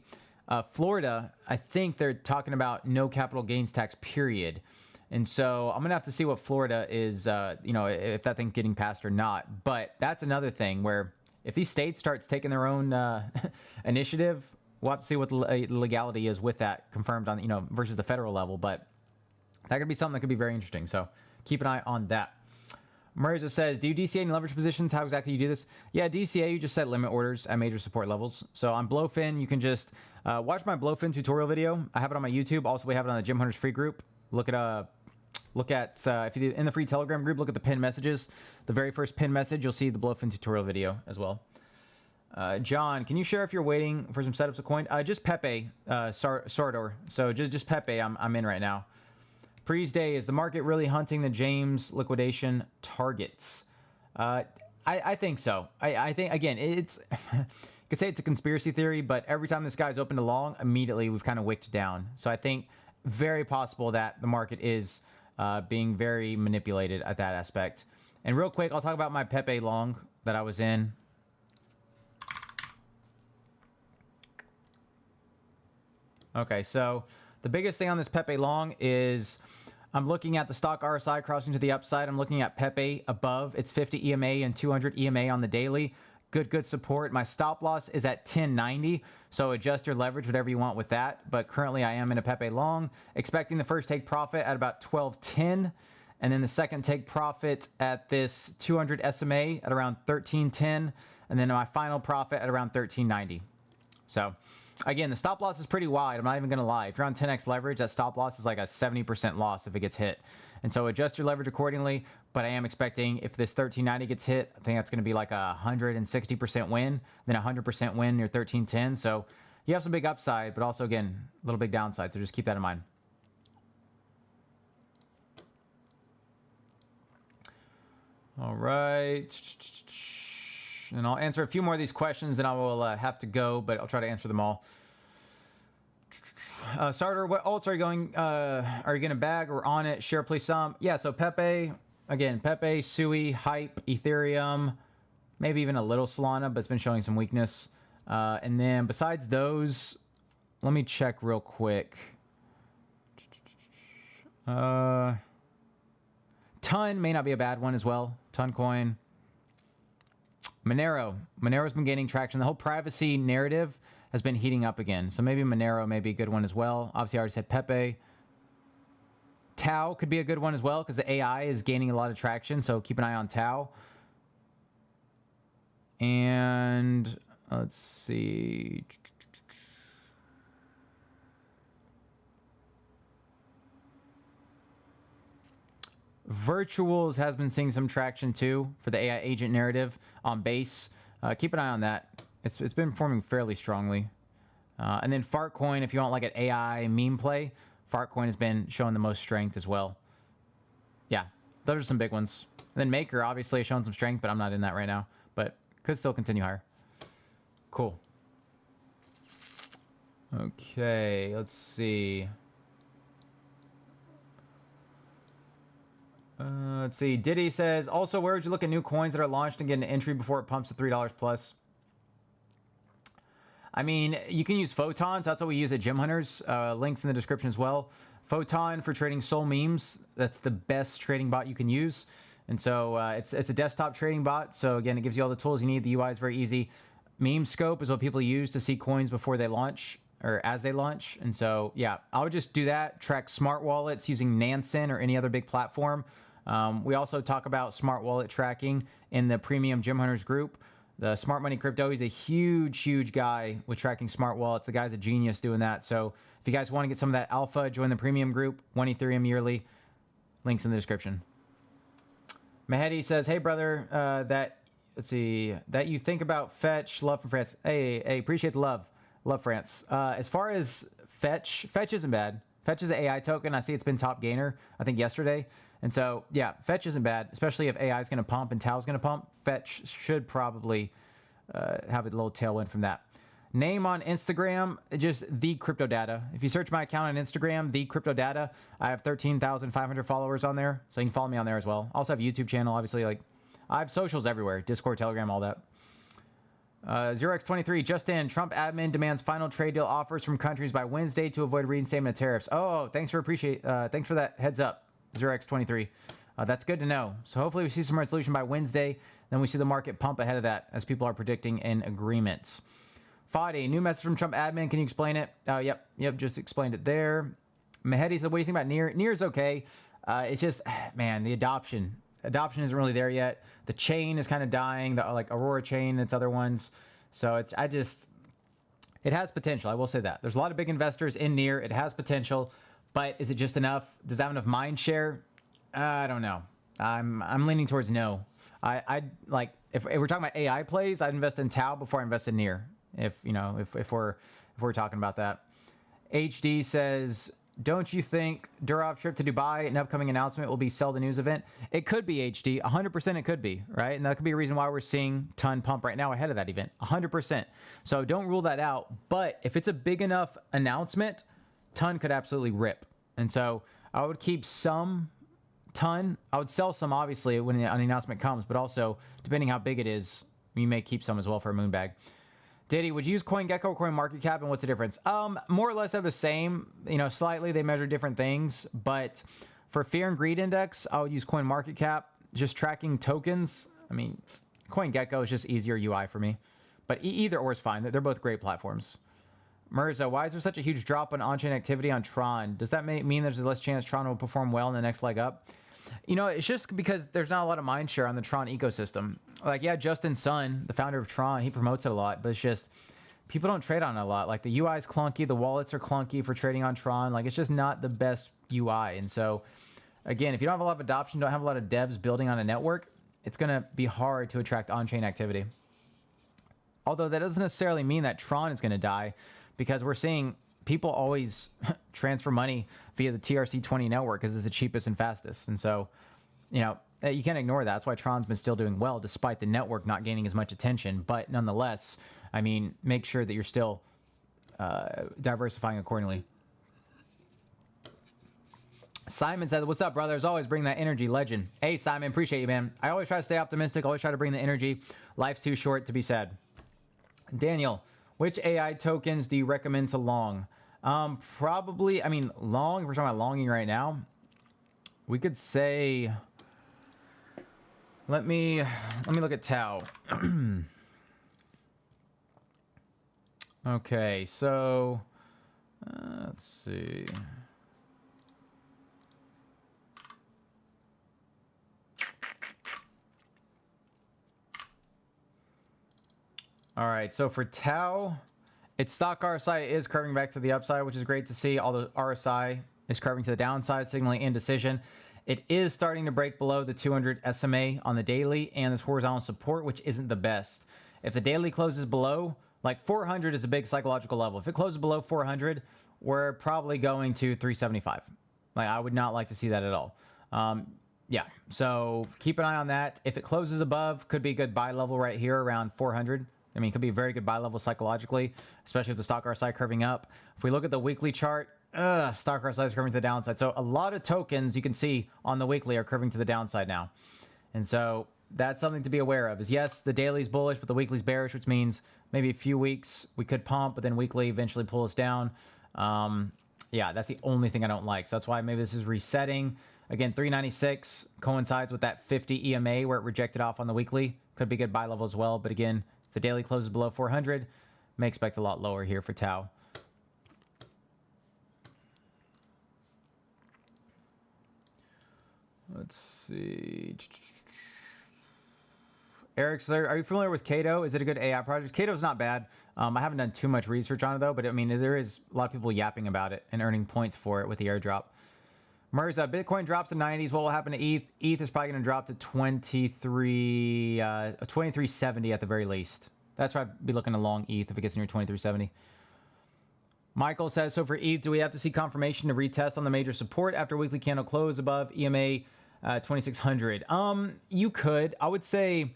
Florida, I think they're talking about no capital gains tax, period. And so I'm going to have to see what Florida is, if that thing's getting passed or not. But that's another thing where if these states starts taking their own initiative, we'll have to see what the legality is with that confirmed on, versus the federal level. But that could be something that could be very interesting. So keep an eye on that. Marisa says, do you DCA any leverage positions? How exactly do you do this? Yeah, DCA, you just set limit orders at major support levels. So on BloFin, you can just watch my BloFin tutorial video. I have it on my YouTube. Also, we have it on the Gym Hunters free group. Look at if you're in the free Telegram group, look at the pinned messages. The very first pinned message, you'll see the BloFin tutorial video as well. John, can you share if you're waiting for some setups of coin? Just Pepe, Sardor. So just Pepe, I'm in right now. Pre's day, is the market really hunting the James liquidation targets? I think so. I think, again, it's, you could say it's a conspiracy theory, but every time this guy's opened along, immediately we've kind of wicked down. So I think very possible that the market is being very manipulated at that aspect. And real quick, I'll talk about my Pepe long that I was in. Okay, so the biggest thing on this Pepe long is I'm looking at the stock RSI crossing to the upside. I'm looking at Pepe above its 50 EMA and 200 EMA on the daily. Good support. My stop loss is at 1090, so adjust your leverage, whatever you want with that. But currently I am in a Pepe long, expecting the first take profit at about 1210, and then the second take profit at this 200 SMA at around 1310, and then my final profit at around 1390. So again, the stop loss is pretty wide. I'm not even going to lie. If you're on 10x leverage, that stop loss is like a 70% loss if it gets hit. And so adjust your leverage accordingly. But I am expecting if this 1390 gets hit, I think that's going to be like a 160% win, then 100% win near 1310. So you have some big upside, but also, again, a little big downside. So just keep that in mind. All right. And I'll answer a few more of these questions, and I will have to go, but I'll try to answer them all. Starter, what alts are you going? Are you going to bag or on it? Share, please some. Yeah, so Pepe, again, Pepe, Sui, Hype, Ethereum, maybe even a little Solana, but it's been showing some weakness. And then besides those, let me check real quick. Ton may not be a bad one as well. Ton coin. Monero's been gaining traction. The whole privacy narrative has been heating up again. So maybe Monero may be a good one as well. Obviously, I already said Pepe. Tau could be a good one as well because the AI is gaining a lot of traction. So keep an eye on Tau. And let's see. Virtuals has been seeing some traction too for the AI agent narrative on base. Keep an eye on that. It's been performing fairly strongly. And then Fartcoin, if you want like an AI meme play, Fartcoin has been showing the most strength as well. Yeah, those are some big ones. And then Maker obviously has shown some strength, but I'm not in that right now. But could still continue higher. Cool. Okay, let's see. Let's see. Diddy says, also, where would you look at new coins that are launched and get an entry before it pumps to $3 plus? I mean, you can use Photon. So that's what we use at Gym Hunters. Links in the description as well. Photon for trading Sol memes. That's the best trading bot you can use. And so it's a desktop trading bot. So again, it gives you all the tools you need. The UI is very easy. Meme scope is what people use to see coins before they launch or as they launch. And so, yeah, I would just do that. Track smart wallets using Nansen or any other big platform. We also talk about smart wallet tracking in the premium Gem Hunters group. The Smart Money Crypto, he's a huge guy with tracking smart wallets. The guy's a genius doing that. So if you guys want to get some of that alpha, join the premium group, 1 Ethereum yearly. Links in the description. Mahedi says, hey, brother, that you think about Fetch, love from France. Hey, appreciate the love. Love France. As far as Fetch isn't bad. Fetch is an AI token. I see it's been top gainer, I think, yesterday. And so, yeah, Fetch isn't bad, especially if AI is going to pump and Tau is going to pump. Fetch should probably have a little tailwind from that. Name on Instagram, just the CryptoData. If you search my account on Instagram, the CryptoData, I have 13,500 followers on there, so you can follow me on there as well. I also have a YouTube channel, obviously. Like, I have socials everywhere, Discord, Telegram, all that. 0x23, just in, Trump admin demands final trade deal offers from countries by Wednesday to avoid reinstatement of tariffs. Oh, thanks for that heads up, 0x23. That's good to know. So hopefully we see some resolution by Wednesday. Then we see the market pump ahead of that as people are predicting an agreement. Fadi, new message from Trump admin. Can you explain it? Yep, just explained it there. Mahedi said, what do you think about Near? Near's okay. It's just, man, the adoption isn't really there yet. The chain is kind of dying, the like Aurora chain and its other ones. So it has potential. I will say that. There's a lot of big investors in Near. It has potential, but is it just enough? Does it have enough mind share? I don't know. I'm leaning towards no. I like if we're talking about AI plays, I'd invest in Tau before I invest in Near. If we're talking about that. HD says, don't you think Durov trip to Dubai, an upcoming announcement, will be sell the news event? It could be, HD. 100% it could be, right? And that could be a reason why we're seeing ton pump right now ahead of that event. 100%. So don't rule that out. But if it's a big enough announcement, ton could absolutely rip. And so I would keep some ton. I would sell some, obviously, when the announcement comes. But also, depending how big it is, you may keep some as well for a moon bag. Diddy, would you use CoinGecko or CoinMarketCap, and what's the difference? More or less they're the same. Slightly they measure different things. But for Fear and Greed Index, I would use CoinMarketCap. Just tracking tokens. I mean, CoinGecko is just easier UI for me. But either or is fine. They're both great platforms. Mirza, why is there such a huge drop in on-chain activity on Tron? Does that mean there's a less chance Tron will perform well in the next leg up? It's just because there's not a lot of mindshare on the Tron ecosystem. Like, yeah, Justin Sun, the founder of Tron, he promotes it a lot, but it's just people don't trade on it a lot. Like, the UI is clunky, the wallets are clunky for trading on Tron. Like, it's just not the best UI. And so, again, if you don't have a lot of adoption, don't have a lot of devs building on a network, it's going to be hard to attract on-chain activity. Although that doesn't necessarily mean that Tron is going to die, because we're seeing people always transfer money via the TRC20 network because it's the cheapest and fastest. And so, you can't ignore that. That's why Tron's been still doing well despite the network not gaining as much attention. But nonetheless, I mean, make sure that you're still diversifying accordingly. Simon says, what's up, brother? As always, bring that energy, legend. Hey, Simon, appreciate you, man. I always try to stay optimistic. Always try to bring the energy. Life's too short to be sad. Daniel, which AI tokens do you recommend to long? Probably, long, if we're talking about longing right now, we could say, let me look at Tau. Okay, so, let's see. All right, so for Tau, its stock RSI is curving back to the upside, which is great to see. Although RSI is curving to the downside, signaling indecision. It is starting to break below the 200 SMA on the daily and this horizontal support, which isn't the best. If the daily closes below, like 400 is a big psychological level. If it closes below 400, we're probably going to 375. Like, I would not like to see that at all. Yeah, so keep an eye on that. If it closes above, could be a good buy level right here around 400. It could be a very good buy level psychologically, especially with the stock RSI curving up. If we look at the weekly chart, stock RSI is curving to the downside. So a lot of tokens you can see on the weekly are curving to the downside now. And so that's something to be aware of. Is yes, the daily's bullish, but the weekly's bearish, which means maybe a few weeks we could pump, but then weekly eventually pull us down. Yeah, that's the only thing I don't like. So that's why maybe this is resetting. Again, 396 coincides with that 50 EMA where it rejected off on the weekly. Could be a good buy level as well. But again, if the daily closes below 400, may expect a lot lower here for Tau. Let's see. Eric, are you familiar with Cato? Is it a good AI project? Cato's not bad. I haven't done too much research on it, though. But, I mean, there is a lot of people yapping about it and earning points for it with the airdrop. Murray's Bitcoin drops to 90s. What will happen to ETH? ETH is probably going to drop to 2370 at the very least. That's why I'd be looking to long ETH if it gets near 2370. Michael says, so for ETH, do we have to see confirmation to retest on the major support after weekly candle close above EMA 2600? You could. I would say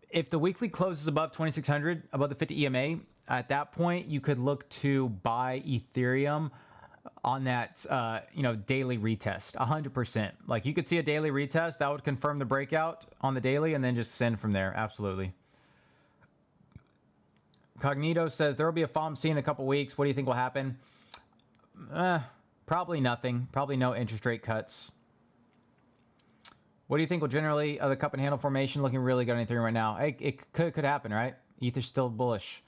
if the weekly closes above 2600, above the 50 EMA, at that point, you could look to buy Ethereum on that, daily retest, 100%. Like you could see a daily retest that would confirm the breakout on the daily and then just send from there. Absolutely. Cognito says there will be a FOMC in a couple weeks. What do you think will happen? Probably nothing. Probably no interest rate cuts. What do you think will generally the cup and handle formation looking really good on Ethereum right now? It could happen, right? ETH's still bullish.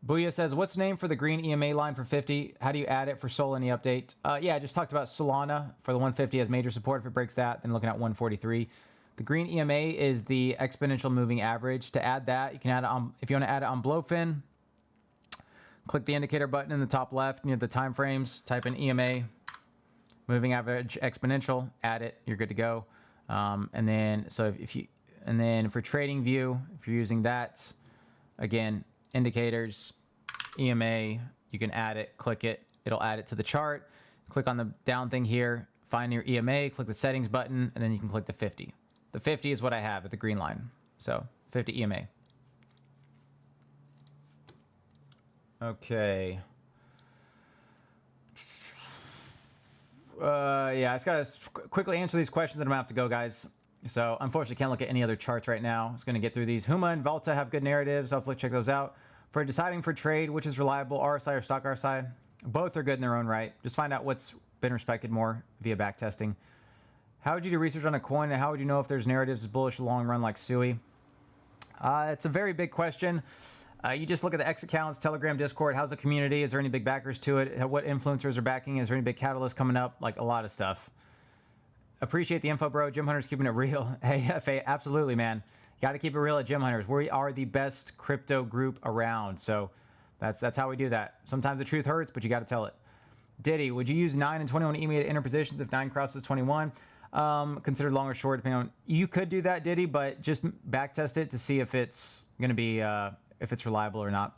Booyah says, what's the name for the green EMA line for 50? How do you add it for Sol? Any update? Yeah, I just talked about Solana for the 150 as major support. If it breaks that, then looking at 143. The green EMA is the exponential moving average. To add that, you can add it on, if you want to add it on BloFin, click the indicator button in the top left near the time frames, type in EMA, moving average exponential, add it, you're good to go. And then for trading view, if you're using that, again, indicators, EMA, you can add it, click it, it'll add it to the chart. Click on the down thing here, find your EMA, click the settings button, and then you can click the 50. The 50 is what I have at the green line. So 50 EMA. Okay. Yeah, I just gotta quickly answer these questions, then I'm gonna have to go, guys. So unfortunately, can't look at any other charts right now. I'm just gonna get through these. Huma and Volta have good narratives. Hopefully, check those out. For deciding for trade, which is reliable, RSI or stock RSI, both are good in their own right. Just find out what's been respected more via backtesting. How would you do research on a coin, and how would you know if there's narratives bullish long run like Sui? It's a very big question. You just look at the X accounts, Telegram, Discord. How's the community? Is there any big backers to it? What influencers are backing? Is there any big catalyst coming up? Like a lot of stuff. Appreciate the info, bro. Gym Hunter's keeping it real. Hey, FA, absolutely, man. Got to keep it real at Gym Hunters. We are the best crypto group around. So that's how we do that. Sometimes the truth hurts, but you got to tell it. Diddy, would you use 9 and 21 EMA to enter positions if 9 crosses 21? Considered long or short, depending on. You could do that, Diddy, but just backtest it to see if it's going to be if it's reliable or not.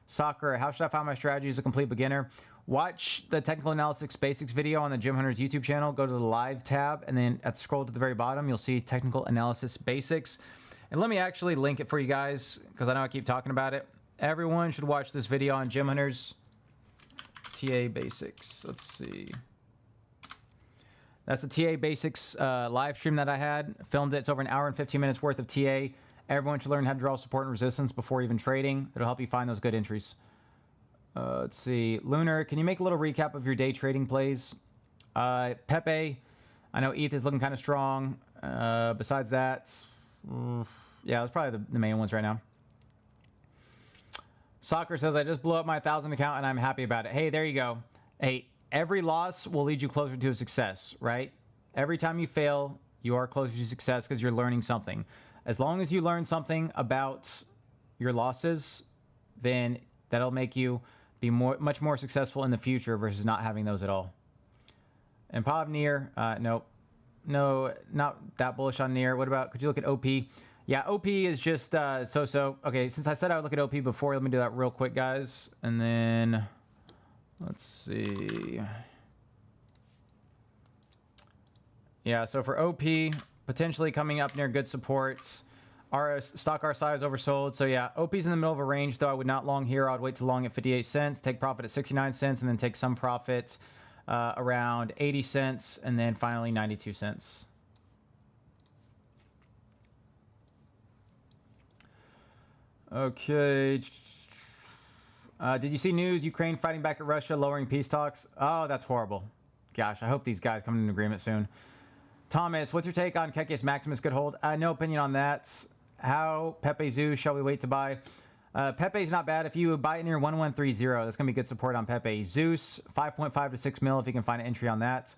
Soccer, how should I find my strategy as a complete beginner? Watch the technical analysis basics video on the Gym Hunters YouTube channel. Go to the live tab, and then scroll to the very bottom, you'll see technical analysis basics. And let me actually link it for you guys, because I know I keep talking about it. Everyone should watch this video on Gym Hunters TA basics. Let's see. That's the TA basics live stream that I had. Filmed it. It's over an hour and 15 minutes worth of TA. Everyone should learn how to draw support and resistance before even trading. It'll help you find those good entries. Let's see. Lunar, can you make a little recap of your day trading plays? Pepe, I know ETH is looking kind of strong. Besides that, yeah, that's probably the main ones right now. Soccer says, I just blew up my 1,000 account and I'm happy about it. Hey, there you go. Hey, every loss will lead you closer to a success, right? Every time you fail, you are closer to success because you're learning something. As long as you learn something about your losses, then that'll make you be much more successful in the future versus not having those at all. And Povnir, nope. No, not that bullish on Near. What about, could you look at OP? Yeah, OP is just so-so. Okay, since I said I would look at OP before, let me do that real quick, guys. And then, let's see. Yeah, so for OP, potentially coming up near good supports. Our stock RSI is oversold. So yeah, OP's in the middle of a range, though I would not long here. I'd wait to long at 58 cents, take profit at 69 cents, and then take some profits around 80 cents, and then finally 92 cents. Okay. Did you see news? Ukraine fighting back at Russia, lowering peace talks. Oh, that's horrible. Gosh, I hope these guys come to an agreement soon. Thomas, what's your take on Kekius Maximus good hold? No opinion on that. How Pepe Zeus shall we wait to buy? Pepe's not bad. If you buy it near 1130, that's going to be good support on Pepe. Zeus, 5.5 to 6 mil if you can find an entry on that.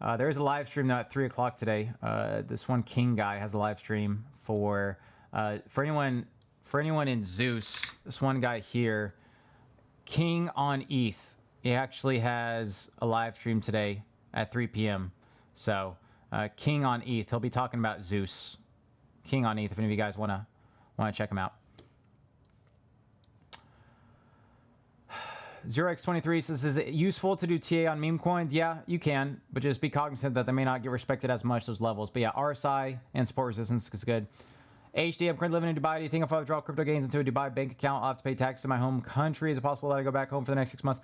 There is a live stream now at 3 o'clock today. This one King guy has a live stream for anyone in Zeus. This one guy here, King on ETH. He actually has a live stream today at 3 p.m. So King on ETH. He'll be talking about Zeus. King on ETH. If any of you guys want to check him out. 0x23 says, is it useful to do TA on meme coins? Yeah, you can, but just be cognizant that they may not get respected as much, those levels. But yeah, RSI and support resistance is good. HD, I'm currently living in Dubai. Do you think if I withdraw crypto gains into a Dubai bank account, I'll have to pay taxes in my home country? Is it possible that I go back home for the next 6 months?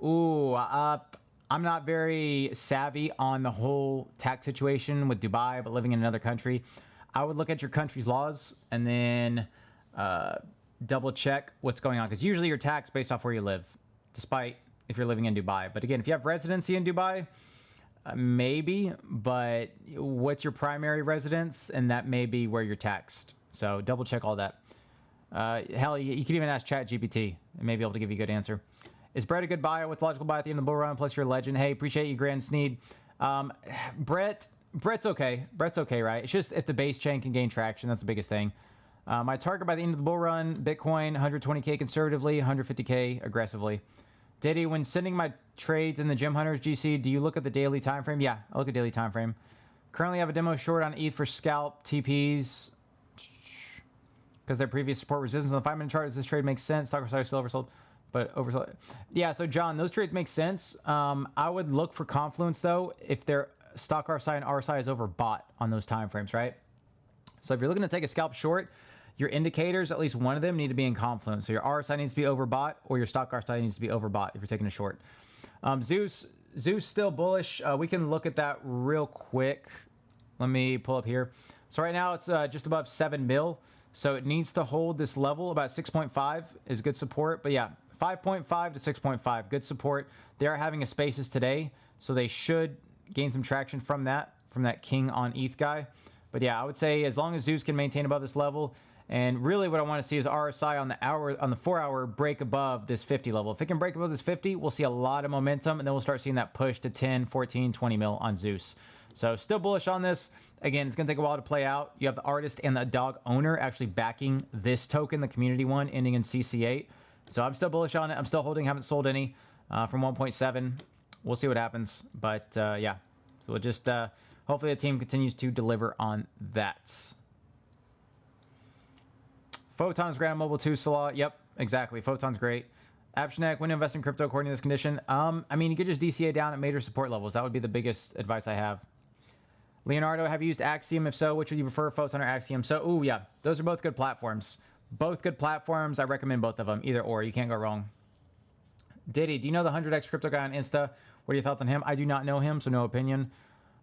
Ooh, I'm not very savvy on the whole tax situation with Dubai, but living in another country. I would look at your country's laws and then double check what's going on, because usually you're taxed based off where you live, despite if you're living in Dubai. But again, if you have residency in Dubai, maybe, but what's your primary residence? And that may be where you're taxed. So double check all that. Hell, you can even ask ChatGPT and maybe able to give you a good answer. Is Brett a good buy with logical buy at the end of the bull run? Plus you're a legend. Hey, appreciate you, Grand Sneed. Brett's okay. Brett's okay, right? It's just if the base chain can gain traction, that's the biggest thing. My target by the end of the bull run, Bitcoin, 120K conservatively, 150K aggressively. Diddy, when sending my trades in the Gem Hunters GC, do you look at the daily time frame? Yeah, I look at daily time frame. Currently have a demo short on ETH for scalp TPs because their previous support resistance on the 5-minute chart. Does this trade make sense? Stock size still oversold, but oversold. Yeah, so John, those trades make sense. I would look for Confluence though if their stock RSI and RSI is overbought on those time frames, right? So if you're looking to take a scalp short, your indicators, at least one of them, need to be in Confluence. So your RSI needs to be overbought, or your stock RSI needs to be overbought if you're taking a short. Zeus still bullish. We can look at that real quick. Let me pull up here. So right now it's just above 7 mil. So it needs to hold this level. About 6.5 is good support. But yeah, 5.5 to 6.5, good support. They are having a spaces today, so they should gain some traction from that King on ETH guy. But yeah, I would say as long as Zeus can maintain above this level. And really what I want to see is RSI on the 4-hour break above this 50 level. If it can break above this 50, we'll see a lot of momentum, and then we'll start seeing that push to 10, 14, 20 mil on Zeus. So still bullish on this. Again, it's going to take a while to play out. You have the artist and the dog owner actually backing this token, the community one, ending in CC8. So I'm still bullish on it. I'm still holding, haven't sold any from 1.7. We'll see what happens. But yeah, so we'll just hopefully the team continues to deliver on that. Photon is great on mobile too, Salah. Yep, exactly. Photon's great. Abshinek, when to invest in crypto according to this condition? I mean, you could just DCA down at major support levels. That would be the biggest advice I have. Leonardo, have you used Axiom? If so, which would you prefer, Photon or Axiom? So, ooh, yeah, those are both good platforms. Both good platforms. I recommend both of them. Either or. You can't go wrong. Diddy, do you know the 100x crypto guy on Insta? What are your thoughts on him? I do not know him, so no opinion.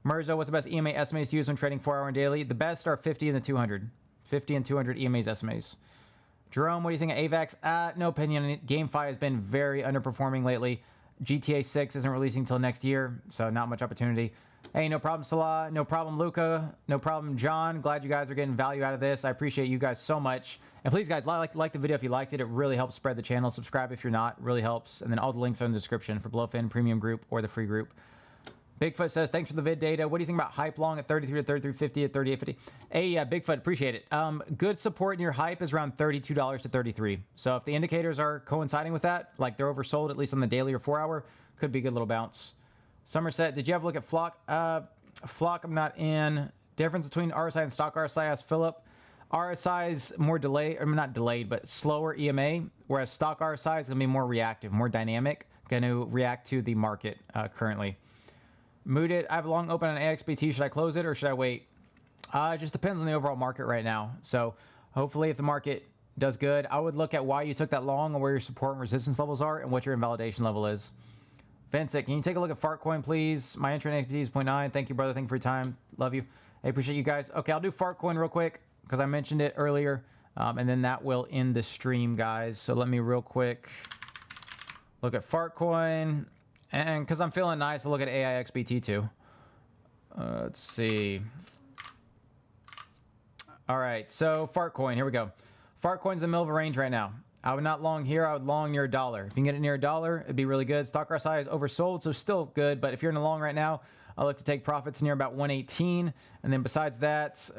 Mirza, what's the best EMA estimates to use when trading 4-hour and daily? The best are 50 and the 200. 50 and 200 EMAs estimates. Jerome, what do you think of AVAX? No opinion. GameFi has been very underperforming lately. GTA 6 isn't releasing until next year, so not much opportunity. Hey, no problem, Salah. No problem, Luca. No problem, John. Glad you guys are getting value out of this. I appreciate you guys so much. And please, guys, like the video if you liked it. It really helps spread the channel. Subscribe if you're not. It really helps. And then all the links are in the description for BloFin, Premium Group, or the free group. Bigfoot says, thanks for the vid data. What do you think about hype long at 33 to 33.50 at 38.50? Hey, Bigfoot, appreciate it. Good support in your hype is around $32 to 33. So if the indicators are coinciding with that, like they're oversold, at least on the daily or 4-hour, could be a good little bounce. Somerset, did you have a look at Flock? Flock, I'm not in. Difference between RSI and stock RSI, asked Philip. RSI is more delayed, or not delayed, but slower EMA, whereas stock RSI is going to be more reactive, more dynamic, going to react to the market currently. Mooted, I have a long open on AXBT. Should I close it or should I wait? It just depends on the overall market right now. So hopefully if the market does good, I would look at why you took that long and where your support and resistance levels are and what your invalidation level is. Vincent, can you take a look at Fartcoin, please? My entry in AXBT is 0.9. Thank you, brother. Thank you for your time. Love you. I appreciate you guys. Okay, I'll do Fartcoin real quick because I mentioned it earlier. And then that will end the stream, guys. So let me real quick Look at Fartcoin. And because I'm feeling nice, I'll look at AIXBT too. Let's see. All right, so Fartcoin, here we go. Fartcoin's in the middle of a range right now. I would not long here. I would long near $1. If you can get it near $1, it'd be really good. Stock RSI is oversold, so still good. But if you're in the long right now, I look to take profits near about 118. And then besides that,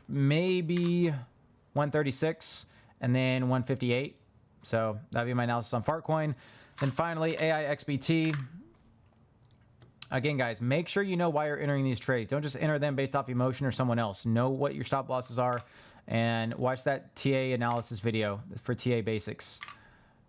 maybe 136 and then 158. So that'd be my analysis on Fartcoin. Then finally, AIXBT. Again, guys, make sure you know why you're entering these trades. Don't just enter them based off emotion or someone else. Know what your stop losses are and watch that TA analysis video for TA basics.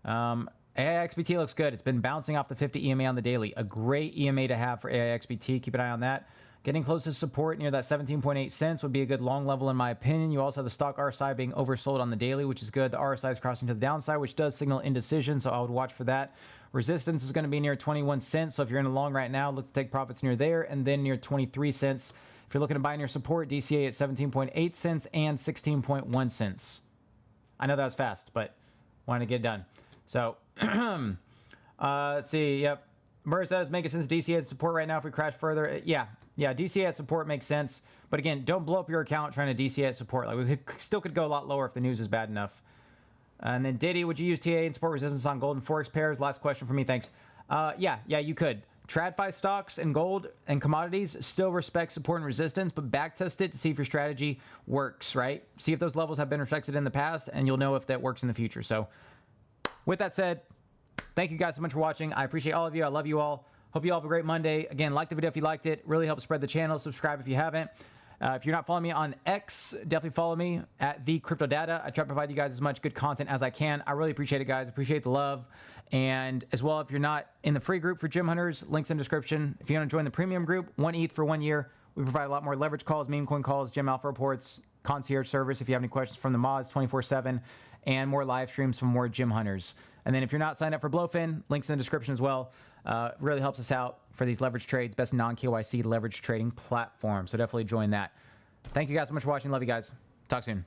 AIXBT looks good. It's been bouncing off the 50 EMA on the daily. A great EMA to have for AIXBT. Keep an eye on that. Getting close to support near that 17.8 cents would be a good long level in my opinion. You also have the stock RSI being oversold on the daily, which is good. The RSI is crossing to the downside, which does signal indecision, so I would watch for that. Resistance is going to be near 21 cents, so if you're in the long right now, look to take profits near there, and then near 23 cents. If you're looking to buy near support, DCA at 17.8 cents and 16.1 cents. I know that was fast, but wanted to get it done. So, let's see. Yep. Murray says, make it sense DCA at support right now if we crash further. Yeah, DCA at support makes sense. But again, don't blow up your account trying to DCA at support. Like we still could go a lot lower if the news is bad enough. And then Diddy, would you use TA and support resistance on gold and forex pairs? Last question for me, thanks. Yeah, you could. TradFi stocks and gold and commodities still respect support and resistance, but backtest it to see if your strategy works, right? See if those levels have been respected in the past, and you'll know if that works in the future. So with that said, thank you guys so much for watching. I appreciate all of you. I love you all. Hope you all have a great Monday. Again, like the video if you liked it. Really helps spread the channel. Subscribe if you haven't. If you're not following me on X, definitely follow me at the CryptoData. I try to provide you guys as much good content as I can. I really appreciate it, guys. Appreciate the love. And as well, if you're not in the free group for Gym Hunters, links in the description. If you want to join the premium group, 1 ETH for 1 year. We provide a lot more leverage calls, meme coin calls, Gym Alpha reports, concierge service if you have any questions from the mods 24/7, and more live streams from more Gym Hunters. And then if you're not signed up for BloFin, links in the description as well. Really helps us out for these leverage trades, best non-KYC leverage trading platform. So definitely join that. Thank you guys so much for watching. Love you guys. Talk soon.